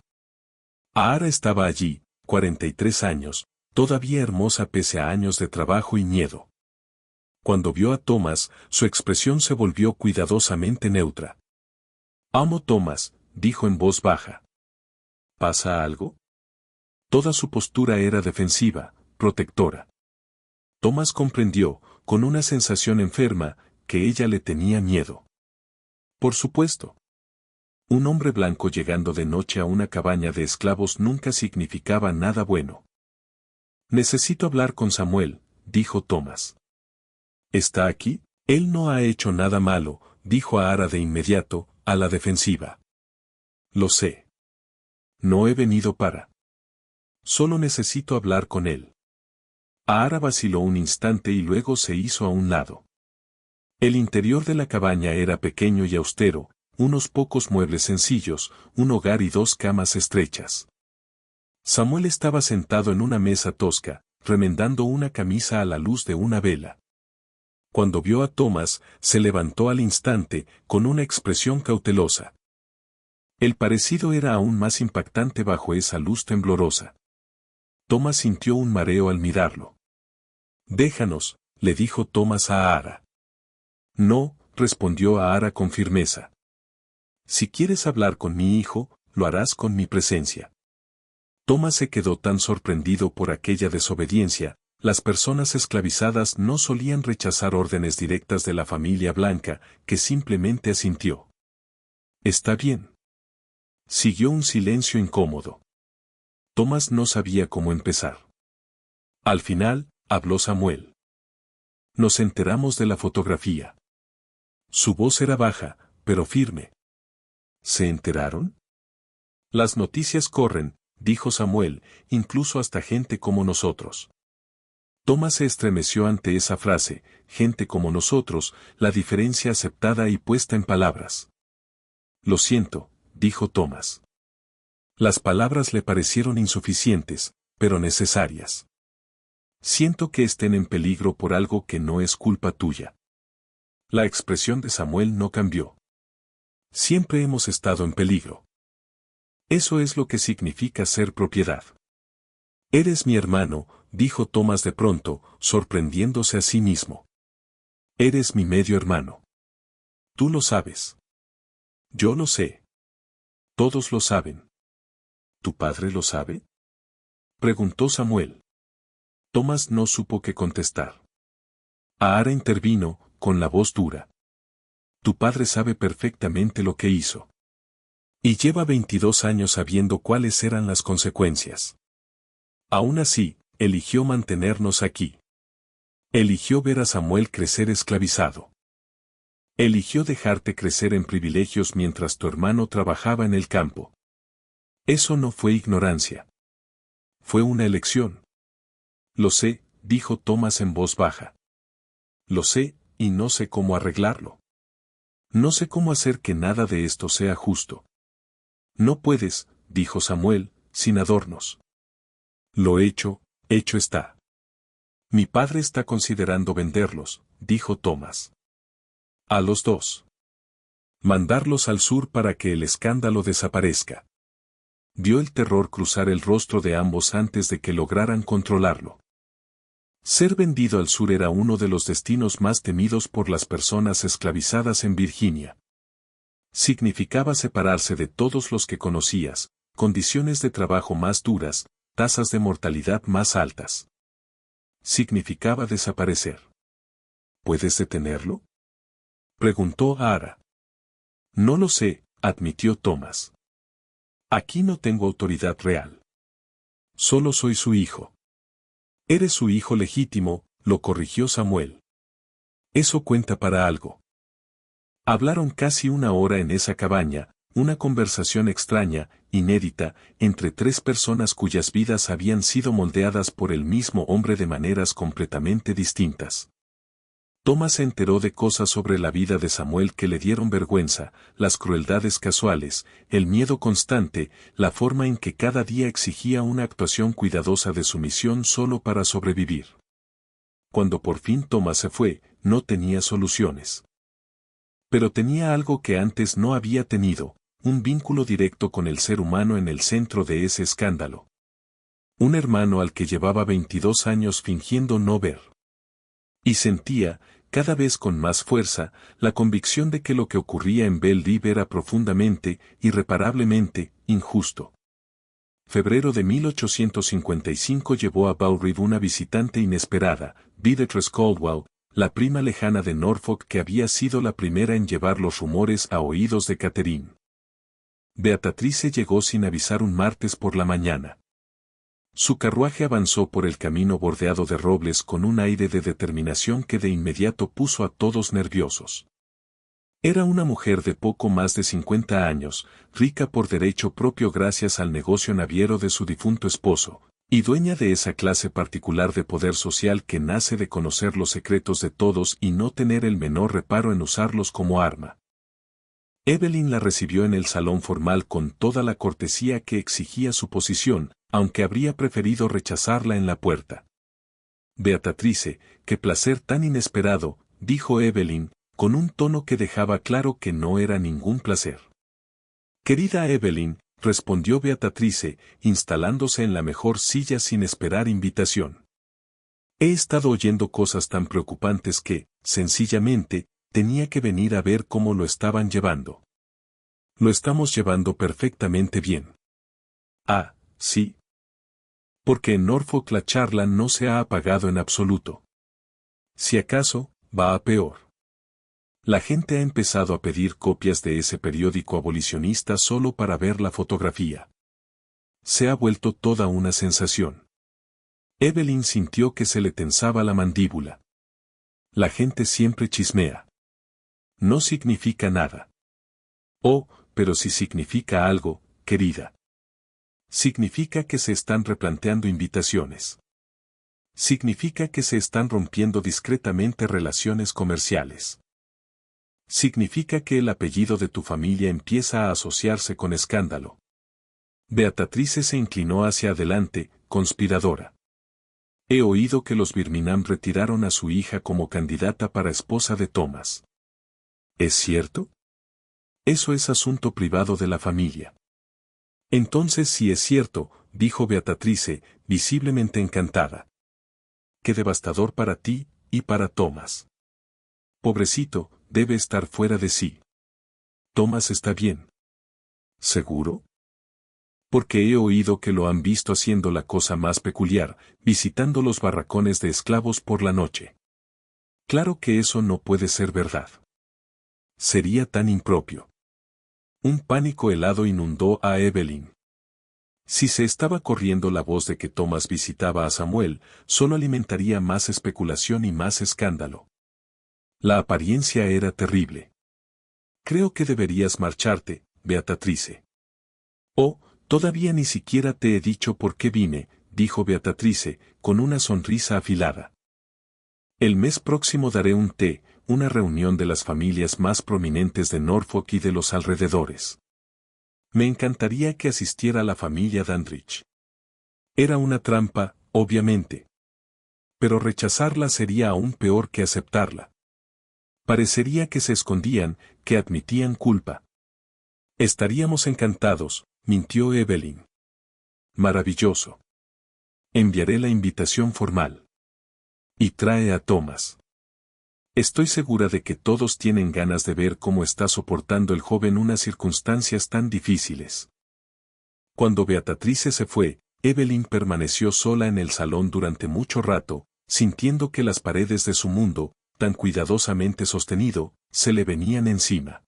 Ara estaba allí, 43 años, todavía hermosa pese a años de trabajo y miedo. Cuando vio a Thomas, su expresión se volvió cuidadosamente neutra. «Amo Thomas», dijo en voz baja. «¿Pasa algo?» Toda su postura era defensiva, protectora. Thomas comprendió, con una sensación enferma, que ella le tenía miedo. Por supuesto. Un hombre blanco llegando de noche a una cabaña de esclavos nunca significaba nada bueno. «Necesito hablar con Samuel», dijo Thomas. «¿Está aquí?» «Él no ha hecho nada malo», dijo Ahara de inmediato, a la defensiva. «Lo sé. No he venido para. Solo necesito hablar con él». Ahara vaciló un instante y luego se hizo a un lado. El interior de la cabaña era pequeño y austero, unos pocos muebles sencillos, un hogar y 2 camas estrechas. Samuel estaba sentado en una mesa tosca, remendando una camisa a la luz de una vela. Cuando vio a Thomas, se levantó al instante, con una expresión cautelosa. El parecido era aún más impactante bajo esa luz temblorosa. Thomas sintió un mareo al mirarlo. «Déjanos», le dijo Thomas a Ahara. «No», respondió Ahara con firmeza. «Si quieres hablar con mi hijo, lo harás con mi presencia». Thomas se quedó tan sorprendido por aquella desobediencia. Las personas esclavizadas no solían rechazar órdenes directas de la familia blanca, que simplemente asintió. «Está bien». Siguió un silencio incómodo. Thomas no sabía cómo empezar. Al final, habló Samuel. «Nos enteramos de la fotografía». Su voz era baja, pero firme. «¿Se enteraron?» «Las noticias corren», dijo Samuel, «incluso hasta gente como nosotros». Thomas se estremeció ante esa frase, gente como nosotros, la diferencia aceptada y puesta en palabras. «Lo siento», dijo Thomas. Las palabras le parecieron insuficientes, pero necesarias. «Siento que estén en peligro por algo que no es culpa tuya». La expresión de Samuel no cambió. «Siempre hemos estado en peligro. Eso es lo que significa ser propiedad». «Eres mi hermano», dijo Thomas de pronto, sorprendiéndose a sí mismo. «Eres mi medio hermano. Tú lo sabes. Yo lo sé. Todos lo saben». «¿Tu padre lo sabe?», preguntó Samuel. Thomas no supo qué contestar. Ahara intervino, con la voz dura. «Tu padre sabe perfectamente lo que hizo. Y lleva 22 años sabiendo cuáles eran las consecuencias. Aún así, eligió mantenernos aquí. Eligió ver a Samuel crecer esclavizado. Eligió dejarte crecer en privilegios mientras tu hermano trabajaba en el campo. Eso no fue ignorancia. Fue una elección». «Lo sé», dijo Thomas en voz baja. «Lo sé, y no sé cómo arreglarlo. No sé cómo hacer que nada de esto sea justo». «No puedes», dijo Samuel, sin adornos. «Lo hecho está». «Mi padre está considerando venderlos», dijo Thomas. «A los 2. Mandarlos al sur para que el escándalo desaparezca». Vio el terror cruzar el rostro de ambos antes de que lograran controlarlo. Ser vendido al sur era uno de los destinos más temidos por las personas esclavizadas en Virginia. Significaba separarse de todos los que conocías, condiciones de trabajo más duras, tasas de mortalidad más altas. Significaba desaparecer. ¿Puedes detenerlo?, preguntó Ahara. «No lo sé», admitió Thomas. «Aquí no tengo autoridad real. Solo soy su hijo». «Eres su hijo legítimo», lo corrigió Samuel. «Eso cuenta para algo». Hablaron casi una hora en esa cabaña, una conversación extraña, inédita, entre 3 personas cuyas vidas habían sido moldeadas por el mismo hombre de maneras completamente distintas. Thomas se enteró de cosas sobre la vida de Samuel que le dieron vergüenza, las crueldades casuales, el miedo constante, la forma en que cada día exigía una actuación cuidadosa de su misión solo para sobrevivir. Cuando por fin Thomas se fue, no tenía soluciones. Pero tenía algo que antes no había tenido, un vínculo directo con el ser humano en el centro de ese escándalo. Un hermano al que llevaba 22 años fingiendo no ver. Y sentía cada vez con más fuerza, la convicción de que lo que ocurría en Belle Reve era profundamente, irreparablemente, injusto. Febrero de 1855 llevó a Belle Reve una visitante inesperada, Beatrice Caldwell, la prima lejana de Norfolk que había sido la primera en llevar los rumores a oídos de Catherine. Beatrice llegó sin avisar un martes por la mañana. Su carruaje avanzó por el camino bordeado de robles con un aire de determinación que de inmediato puso a todos nerviosos. Era una mujer de poco más de 50 años, rica por derecho propio gracias al negocio naviero de su difunto esposo, y dueña de esa clase particular de poder social que nace de conocer los secretos de todos y no tener el menor reparo en usarlos como arma. Evelyn la recibió en el salón formal con toda la cortesía que exigía su posición, aunque habría preferido rechazarla en la puerta. Beatrice, qué placer tan inesperado, dijo Evelyn, con un tono que dejaba claro que no era ningún placer. Querida Evelyn, respondió Beatrice, instalándose en la mejor silla sin esperar invitación. He estado oyendo cosas tan preocupantes que, sencillamente, tenía que venir a ver cómo lo estaban llevando. Lo estamos llevando perfectamente bien. Ah, sí. Porque en Norfolk la charla no se ha apagado en absoluto. Si acaso, va a peor. La gente ha empezado a pedir copias de ese periódico abolicionista solo para ver la fotografía. Se ha vuelto toda una sensación. Evelyn sintió que se le tensaba la mandíbula. La gente siempre chismea. No significa nada. Oh, pero sí significa algo, querida. Significa que se están replanteando invitaciones. Significa que se están rompiendo discretamente relaciones comerciales. Significa que el apellido de tu familia empieza a asociarse con escándalo. Beatrice se inclinó hacia adelante, conspiradora. He oído que los Birmingham retiraron a su hija como candidata para esposa de Thomas. ¿Es cierto? Eso es asunto privado de la familia. Entonces sí es cierto, dijo Beatrice, visiblemente encantada. Qué devastador para ti, y para Thomas. Pobrecito, debe estar fuera de sí. Thomas está bien. ¿Seguro? Porque he oído que lo han visto haciendo la cosa más peculiar, visitando los barracones de esclavos por la noche. Claro que eso no puede ser verdad. Sería tan impropio. Un pánico helado inundó a Evelyn. Si se estaba corriendo la voz de que Thomas visitaba a Samuel, solo alimentaría más especulación y más escándalo. La apariencia era terrible. Creo que deberías marcharte, Beatrice. Oh, todavía ni siquiera te he dicho por qué vine, dijo Beatrice, con una sonrisa afilada. El mes próximo daré un té, una reunión de las familias más prominentes de Norfolk y de los alrededores. Me encantaría que asistiera la familia Dandridge. Era una trampa, obviamente. Pero rechazarla sería aún peor que aceptarla. Parecería que se escondían, que admitían culpa. Estaríamos encantados, mintió Evelyn. Maravilloso. Enviaré la invitación formal. Y trae a Thomas. Estoy segura de que todos tienen ganas de ver cómo está soportando el joven unas circunstancias tan difíciles. Cuando Beatrice se fue, Evelyn permaneció sola en el salón durante mucho rato, sintiendo que las paredes de su mundo, tan cuidadosamente sostenido, se le venían encima.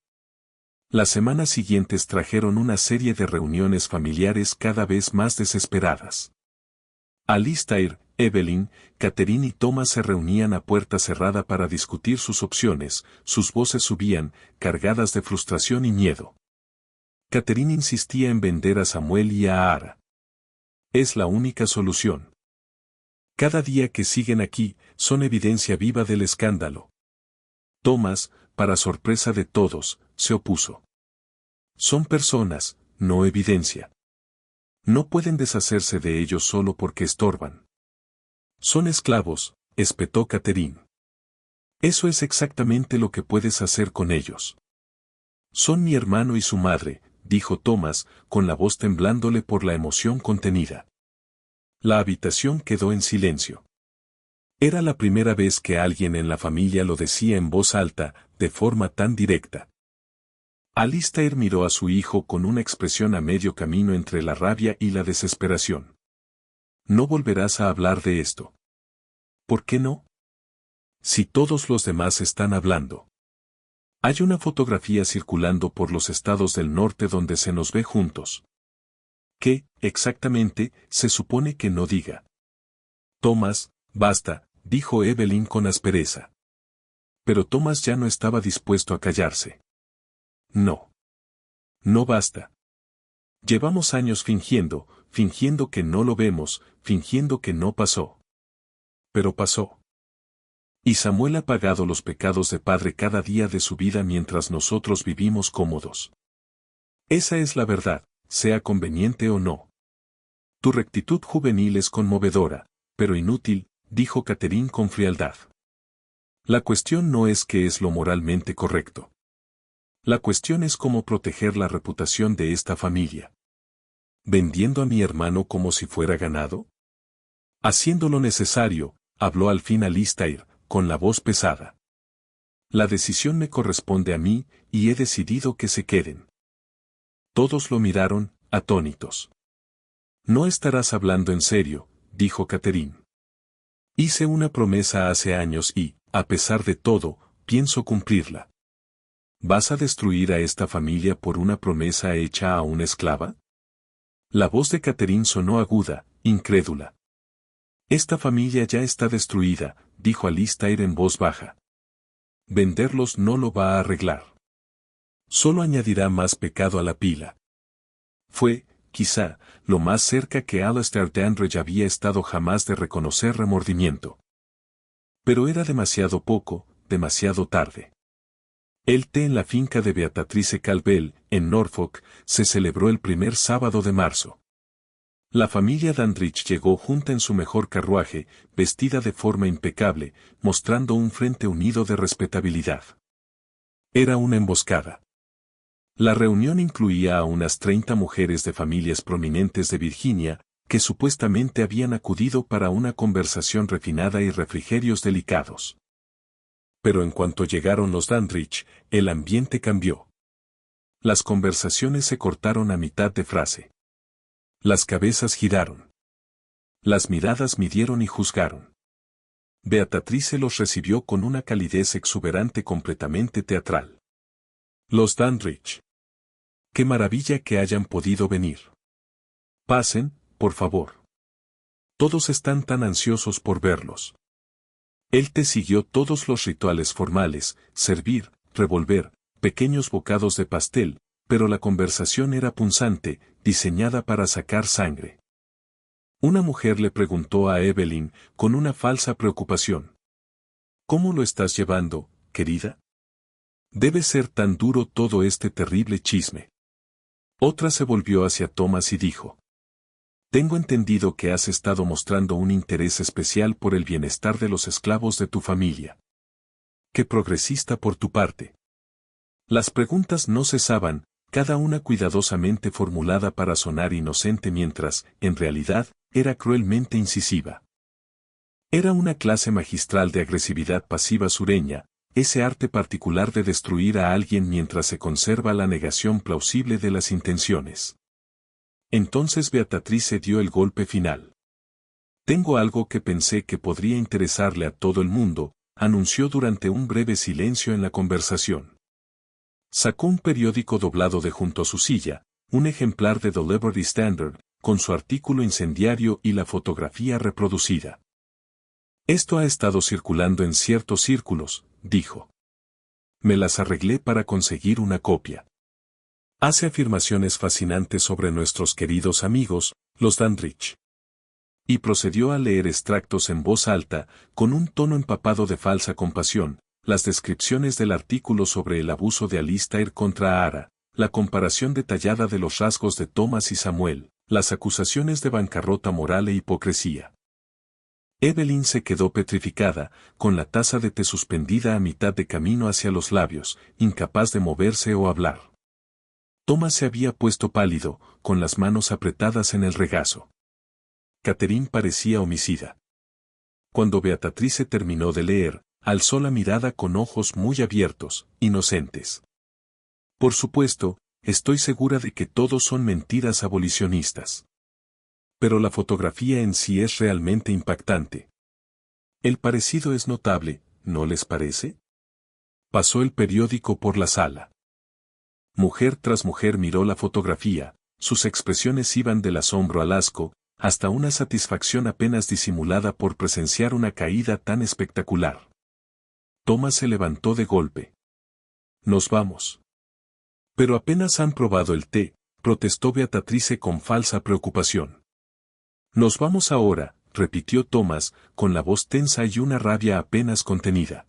Las semanas siguientes trajeron una serie de reuniones familiares cada vez más desesperadas. Alistair, Evelyn, Catherine y Thomas se reunían a puerta cerrada para discutir sus opciones, sus voces subían, cargadas de frustración y miedo. Catherine insistía en vender a Samuel y a Ara. Es la única solución. Cada día que siguen aquí, son evidencia viva del escándalo. Thomas, para sorpresa de todos, se opuso. Son personas, no evidencia. No pueden deshacerse de ellos solo porque estorban. Son esclavos, espetó Catherine. Eso es exactamente lo que puedes hacer con ellos. Son mi hermano y su madre, dijo Thomas, con la voz temblándole por la emoción contenida. La habitación quedó en silencio. Era la primera vez que alguien en la familia lo decía en voz alta, de forma tan directa. Alistair miró a su hijo con una expresión a medio camino entre la rabia y la desesperación. No volverás a hablar de esto. ¿Por qué no? Si todos los demás están hablando. Hay una fotografía circulando por los estados del norte donde se nos ve juntos. ¿Qué, exactamente, se supone que no diga? Thomas, basta, dijo Evelyn con aspereza. Pero Thomas ya no estaba dispuesto a callarse. No. No basta. Llevamos años fingiendo que no lo vemos, fingiendo que no pasó. Pero pasó. Y Samuel ha pagado los pecados de padre cada día de su vida mientras nosotros vivimos cómodos. Esa es la verdad, sea conveniente o no. Tu rectitud juvenil es conmovedora, pero inútil, dijo Catherine con frialdad. La cuestión no es qué es lo moralmente correcto. La cuestión es cómo proteger la reputación de esta familia. ¿Vendiendo a mi hermano como si fuera ganado? Haciendo lo necesario, habló al fin Alistair, con la voz pesada. La decisión me corresponde a mí, y he decidido que se queden. Todos lo miraron, atónitos. No estarás hablando en serio, dijo Catherine. Hice una promesa hace años y, a pesar de todo, pienso cumplirla. ¿Vas a destruir a esta familia por una promesa hecha a una esclava? La voz de Catherine sonó aguda, incrédula. Esta familia ya está destruida, dijo Alistair en voz baja. Venderlos no lo va a arreglar. Solo añadirá más pecado a la pila. Fue, quizá, lo más cerca que Alistair Dandridge había estado jamás de reconocer remordimiento. Pero era demasiado poco, demasiado tarde. El té en la finca de Beatrice Calvel, en Norfolk, se celebró el primer sábado de marzo. La familia Dandridge llegó junta en su mejor carruaje, vestida de forma impecable, mostrando un frente unido de respetabilidad. Era una emboscada. La reunión incluía a unas 30 mujeres de familias prominentes de Virginia, que supuestamente habían acudido para una conversación refinada y refrigerios delicados. Pero en cuanto llegaron los Dandridge, el ambiente cambió. Las conversaciones se cortaron a mitad de frase. Las cabezas giraron. Las miradas midieron y juzgaron. Beatrice los recibió con una calidez exuberante completamente teatral. Los Dandridge. ¡Qué maravilla que hayan podido venir! Pasen, por favor. Todos están tan ansiosos por verlos. Él te siguió todos los rituales formales, servir, revolver, pequeños bocados de pastel, pero la conversación era punzante, diseñada para sacar sangre. Una mujer le preguntó a Evelyn, con una falsa preocupación. ¿Cómo lo estás llevando, querida? Debe ser tan duro todo este terrible chisme. Otra se volvió hacia Thomas y dijo. Tengo entendido que has estado mostrando un interés especial por el bienestar de los esclavos de tu familia. Qué progresista por tu parte. Las preguntas no cesaban, cada una cuidadosamente formulada para sonar inocente mientras, en realidad, era cruelmente incisiva. Era una clase magistral de agresividad pasiva sureña, ese arte particular de destruir a alguien mientras se conserva la negación plausible de las intenciones. Entonces Beatrice dio el golpe final. Tengo algo que pensé que podría interesarle a todo el mundo, anunció durante un breve silencio en la conversación. Sacó un periódico doblado de junto a su silla, un ejemplar de The Liberty Standard, con su artículo incendiario y la fotografía reproducida. Esto ha estado circulando en ciertos círculos, dijo. Me las arreglé para conseguir una copia. Hace afirmaciones fascinantes sobre nuestros queridos amigos, los Dandridge. Y procedió a leer extractos en voz alta, con un tono empapado de falsa compasión, las descripciones del artículo sobre el abuso de Alistair contra Ara, la comparación detallada de los rasgos de Thomas y Samuel, las acusaciones de bancarrota moral e hipocresía. Evelyn se quedó petrificada, con la taza de té suspendida a mitad de camino hacia los labios, incapaz de moverse o hablar. Thomas se había puesto pálido, con las manos apretadas en el regazo. Catherine parecía homicida. Cuando Beatrice terminó de leer, alzó la mirada con ojos muy abiertos, inocentes. Por supuesto, estoy segura de que todos son mentiras abolicionistas. Pero la fotografía en sí es realmente impactante. El parecido es notable, ¿no les parece? Pasó el periódico por la sala. Mujer tras mujer miró la fotografía, sus expresiones iban del asombro al asco, hasta una satisfacción apenas disimulada por presenciar una caída tan espectacular. Thomas se levantó de golpe. Nos vamos. Pero apenas han probado el té, protestó Beatrice con falsa preocupación. Nos vamos ahora, repitió Thomas, con la voz tensa y una rabia apenas contenida.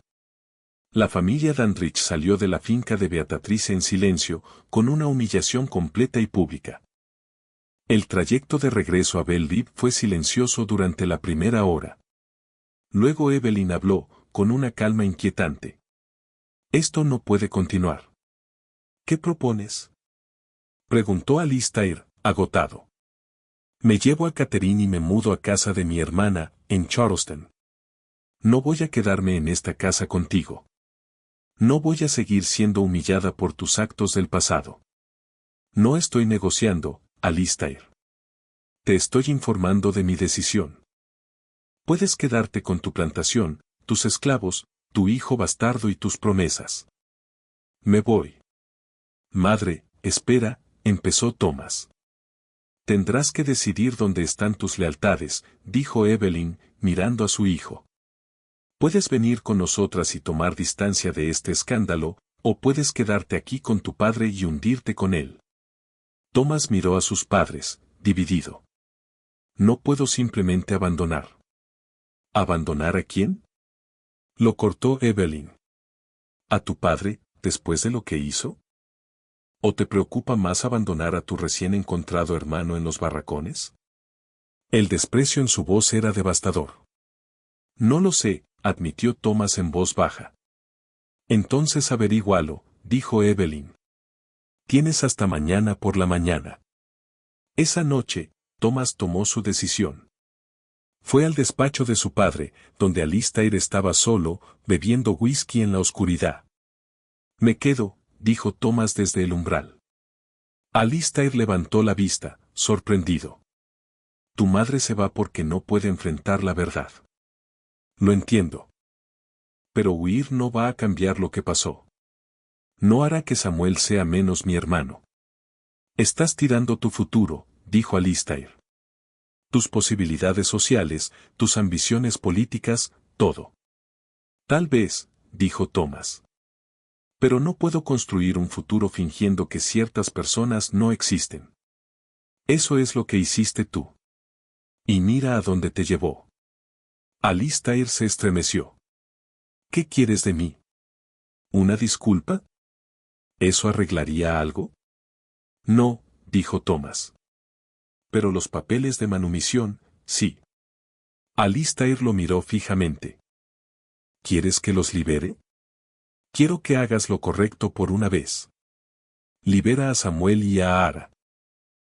La familia Dandridge salió de la finca de Beatrice en silencio, con una humillación completa y pública. El trayecto de regreso a Belleville fue silencioso durante la primera hora. Luego Evelyn habló, con una calma inquietante. Esto no puede continuar. ¿Qué propones? Preguntó Alistair, agotado. Me llevo a Catherine y me mudo a casa de mi hermana, en Charleston. No voy a quedarme en esta casa contigo. No voy a seguir siendo humillada por tus actos del pasado. No estoy negociando, Alistair. Te estoy informando de mi decisión. Puedes quedarte con tu plantación, tus esclavos, tu hijo bastardo y tus promesas. Me voy. Madre, espera, empezó Thomas. Tendrás que decidir dónde están tus lealtades, dijo Evelyn, mirando a su hijo. Puedes venir con nosotras y tomar distancia de este escándalo, o puedes quedarte aquí con tu padre y hundirte con él. Thomas miró a sus padres, dividido. No puedo simplemente abandonar. ¿Abandonar a quién? Lo cortó Evelyn. ¿A tu padre, después de lo que hizo? ¿O te preocupa más abandonar a tu recién encontrado hermano en los barracones? El desprecio en su voz era devastador. No lo sé, admitió Thomas en voz baja. Entonces averígualo, dijo Evelyn. Tienes hasta mañana por la mañana. Esa noche, Thomas tomó su decisión. Fue al despacho de su padre, donde Alistair estaba solo, bebiendo whisky en la oscuridad. Me quedo, dijo Thomas desde el umbral. Alistair levantó la vista, sorprendido. Tu madre se va porque no puede enfrentar la verdad. Lo entiendo. Pero huir no va a cambiar lo que pasó. No hará que Samuel sea menos mi hermano. Estás tirando tu futuro, dijo Alistair. Tus posibilidades sociales, tus ambiciones políticas, todo. Tal vez, dijo Thomas. Pero no puedo construir un futuro fingiendo que ciertas personas no existen. Eso es lo que hiciste tú. Y mira a dónde te llevó. Alistair se estremeció. ¿Qué quieres de mí? ¿Una disculpa? ¿Eso arreglaría algo? No, dijo Thomas. Pero los papeles de manumisión, sí. Alistair lo miró fijamente. ¿Quieres que los libere? Quiero que hagas lo correcto por una vez. Libera a Samuel y a Ara.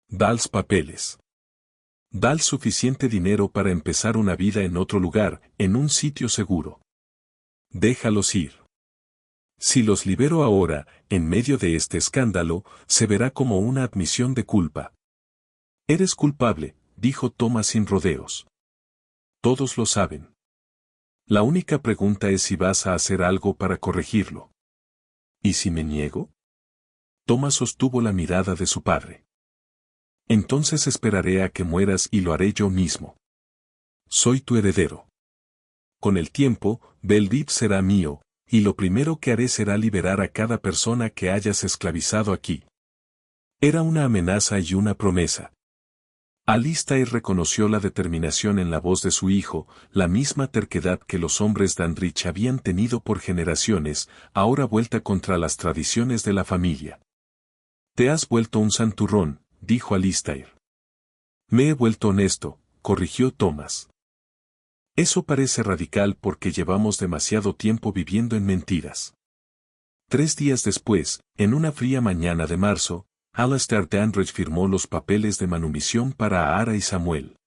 Dales papeles. Dales suficiente dinero para empezar una vida en otro lugar, en un sitio seguro. Déjalos ir. Si los libero ahora, en medio de este escándalo, se verá como una admisión de culpa. Eres culpable, dijo Thomas sin rodeos. Todos lo saben. La única pregunta es si vas a hacer algo para corregirlo. ¿Y si me niego? Thomas sostuvo la mirada de su padre. Entonces esperaré a que mueras y lo haré yo mismo. Soy tu heredero. Con el tiempo, Belleville será mío, y lo primero que haré será liberar a cada persona que hayas esclavizado aquí. Era una amenaza y una promesa. Alistair reconoció la determinación en la voz de su hijo, la misma terquedad que los hombres Dandridge habían tenido por generaciones, ahora vuelta contra las tradiciones de la familia. Te has vuelto un santurrón, dijo Alistair. Me he vuelto honesto, corrigió Thomas. Eso parece radical porque llevamos demasiado tiempo viviendo en mentiras. 3 días después, en una fría mañana de marzo, Alistair Dandridge firmó los papeles de manumisión para Ara y Samuel.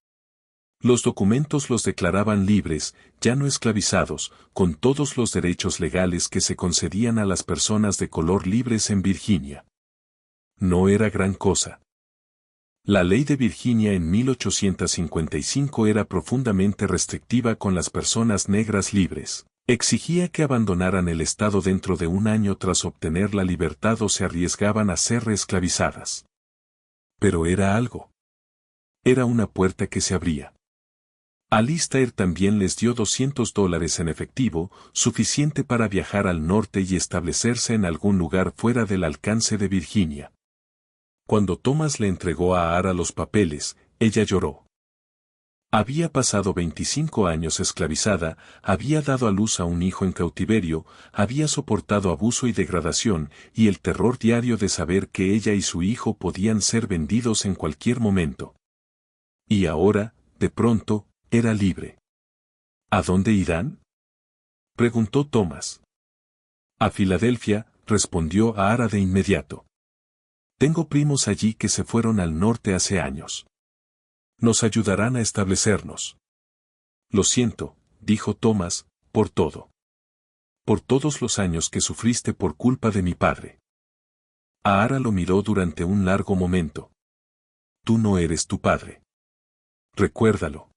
Los documentos los declaraban libres, ya no esclavizados, con todos los derechos legales que se concedían a las personas de color libres en Virginia. No era gran cosa. La ley de Virginia en 1855 era profundamente restrictiva con las personas negras libres. Exigía que abandonaran el estado dentro de un año tras obtener la libertad o se arriesgaban a ser reesclavizadas. Pero era algo. Era una puerta que se abría. Alistair también les dio $200 en efectivo, suficiente para viajar al norte y establecerse en algún lugar fuera del alcance de Virginia. Cuando Thomas le entregó a Ara los papeles, ella lloró. Había pasado 25 años esclavizada, había dado a luz a un hijo en cautiverio, había soportado abuso y degradación, y el terror diario de saber que ella y su hijo podían ser vendidos en cualquier momento. Y ahora, de pronto, era libre. ¿A dónde irán?, preguntó Thomas. A Filadelfia, respondió Ara de inmediato. Tengo primos allí que se fueron al norte hace años. Nos ayudarán a establecernos. Lo siento, dijo Thomas, por todo. Por todos los años que sufriste por culpa de mi padre. Ara lo miró durante un largo momento. Tú no eres tu padre. Recuérdalo.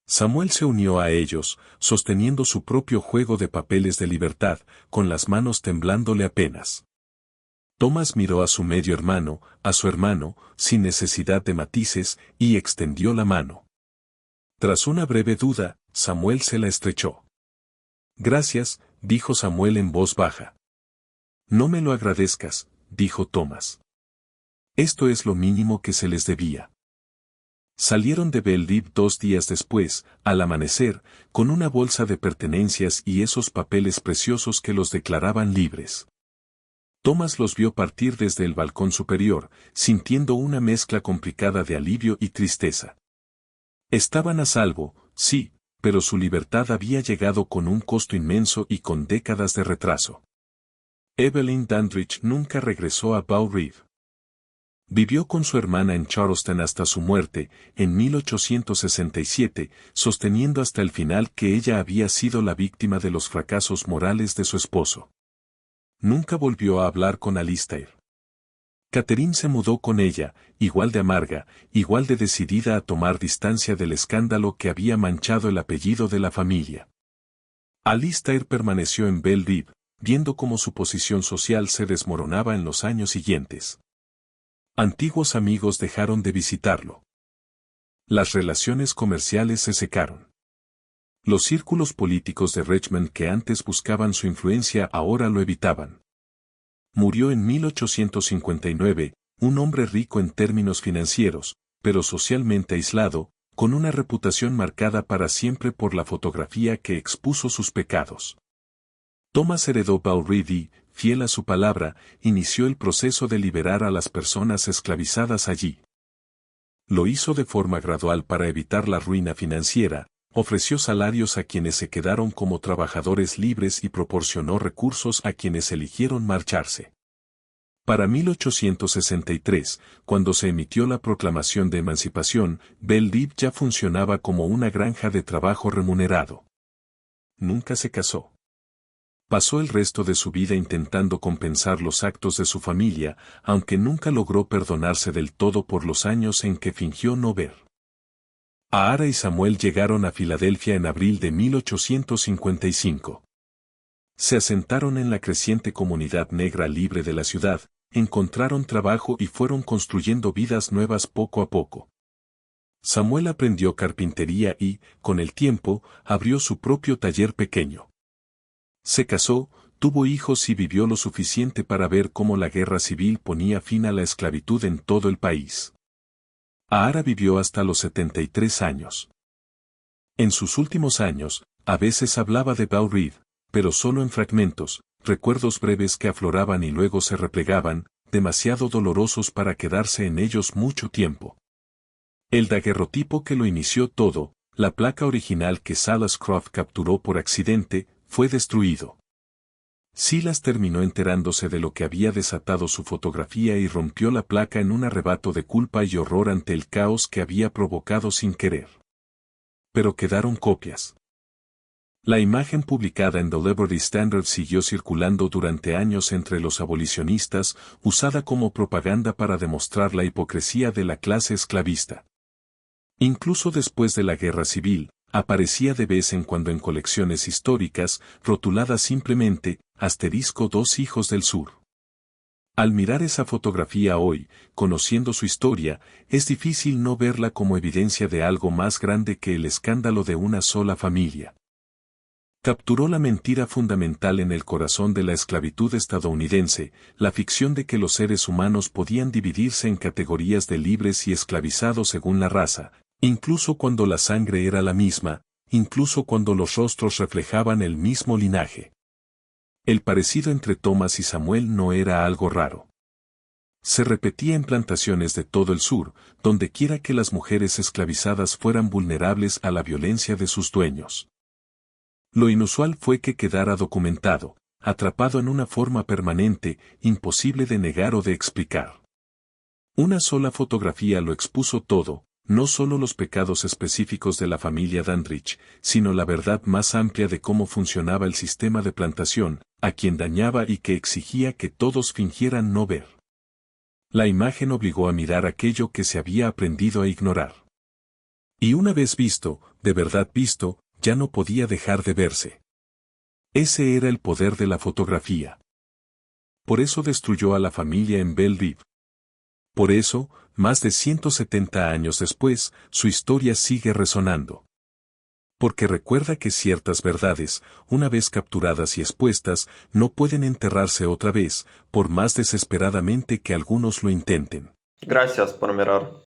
Samuel se unió a ellos, sosteniendo su propio juego de papeles de libertad, con las manos temblándole apenas. Thomas miró a su medio hermano, a su hermano, sin necesidad de matices, y extendió la mano. Tras una breve duda, Samuel se la estrechó. Gracias, dijo Samuel en voz baja. No me lo agradezcas, dijo Thomas. Esto es lo mínimo que se les debía. Salieron de Belle-Île 2 días después, al amanecer, con una bolsa de pertenencias y esos papeles preciosos que los declaraban libres. Thomas los vio partir desde el balcón superior, sintiendo una mezcla complicada de alivio y tristeza. Estaban a salvo, sí, pero su libertad había llegado con un costo inmenso y con décadas de retraso. Evelyn Dandridge nunca regresó a Bow Reeve. Vivió con su hermana en Charleston hasta su muerte, en 1867, sosteniendo hasta el final que ella había sido la víctima de los fracasos morales de su esposo. Nunca volvió a hablar con Alistair. Catherine se mudó con ella, igual de amarga, igual de decidida a tomar distancia del escándalo que había manchado el apellido de la familia. Alistair permaneció en Belle-Île, viendo cómo su posición social se desmoronaba en los años siguientes. Antiguos amigos dejaron de visitarlo. Las relaciones comerciales se secaron. Los círculos políticos de Richmond que antes buscaban su influencia ahora lo evitaban. Murió en 1859, un hombre rico en términos financieros, pero socialmente aislado, con una reputación marcada para siempre por la fotografía que expuso sus pecados. Thomas heredó Bow Reeve y, fiel a su palabra, inició el proceso de liberar a las personas esclavizadas allí. Lo hizo de forma gradual para evitar la ruina financiera, ofreció salarios a quienes se quedaron como trabajadores libres y proporcionó recursos a quienes eligieron marcharse. Para 1863, cuando se emitió la Proclamación de Emancipación, Belle-Île ya funcionaba como una granja de trabajo remunerado. Nunca se casó. Pasó el resto de su vida intentando compensar los actos de su familia, aunque nunca logró perdonarse del todo por los años en que fingió no ver. Ara y Samuel llegaron a Filadelfia en abril de 1855. Se asentaron en la creciente comunidad negra libre de la ciudad, encontraron trabajo y fueron construyendo vidas nuevas poco a poco. Samuel aprendió carpintería y, con el tiempo, abrió su propio taller pequeño. Se casó, tuvo hijos y vivió lo suficiente para ver cómo la guerra civil ponía fin a la esclavitud en todo el país. Ara vivió hasta los 73 años. En sus últimos años, a veces hablaba de Bow Reeve, pero solo en fragmentos, recuerdos breves que afloraban y luego se replegaban, demasiado dolorosos para quedarse en ellos mucho tiempo. El daguerrotipo que lo inició todo, la placa original que Silas Croft capturó por accidente, fue destruido. Silas terminó enterándose de lo que había desatado su fotografía y rompió la placa en un arrebato de culpa y horror ante el caos que había provocado sin querer. pero quedaron copias. La imagen publicada en The Liberty Standard siguió circulando durante años entre los abolicionistas, usada como propaganda para demostrar la hipocresía de la clase esclavista. Incluso después de la Guerra Civil, aparecía de vez en cuando en colecciones históricas, rotulada simplemente, *2 Hijos del Sur. Al mirar esa fotografía hoy, conociendo su historia, es difícil no verla como evidencia de algo más grande que el escándalo de una sola familia. Capturó la mentira fundamental en el corazón de la esclavitud estadounidense, la ficción de que los seres humanos podían dividirse en categorías de libres y esclavizados según la raza, incluso cuando la sangre era la misma, incluso cuando los rostros reflejaban el mismo linaje. El parecido entre Thomas y Samuel no era algo raro. Se repetía en plantaciones de todo el sur, donde quiera que las mujeres esclavizadas fueran vulnerables a la violencia de sus dueños. Lo inusual fue que quedara documentado, atrapado en una forma permanente, imposible de negar o de explicar. Una sola fotografía lo expuso todo, no solo los pecados específicos de la familia Dandridge, sino la verdad más amplia de cómo funcionaba el sistema de plantación, a quien dañaba y que exigía que todos fingieran no ver. La imagen obligó a mirar aquello que se había aprendido a ignorar. Y una vez visto, de verdad visto, ya no podía dejar de verse. Ese era el poder de la fotografía. Por eso destruyó a la familia en Belle Rive. Por eso, más de 170 años después, su historia sigue resonando. Porque recuerda que ciertas verdades, una vez capturadas y expuestas, no pueden enterrarse otra vez, por más desesperadamente que algunos lo intenten. Gracias por mirar.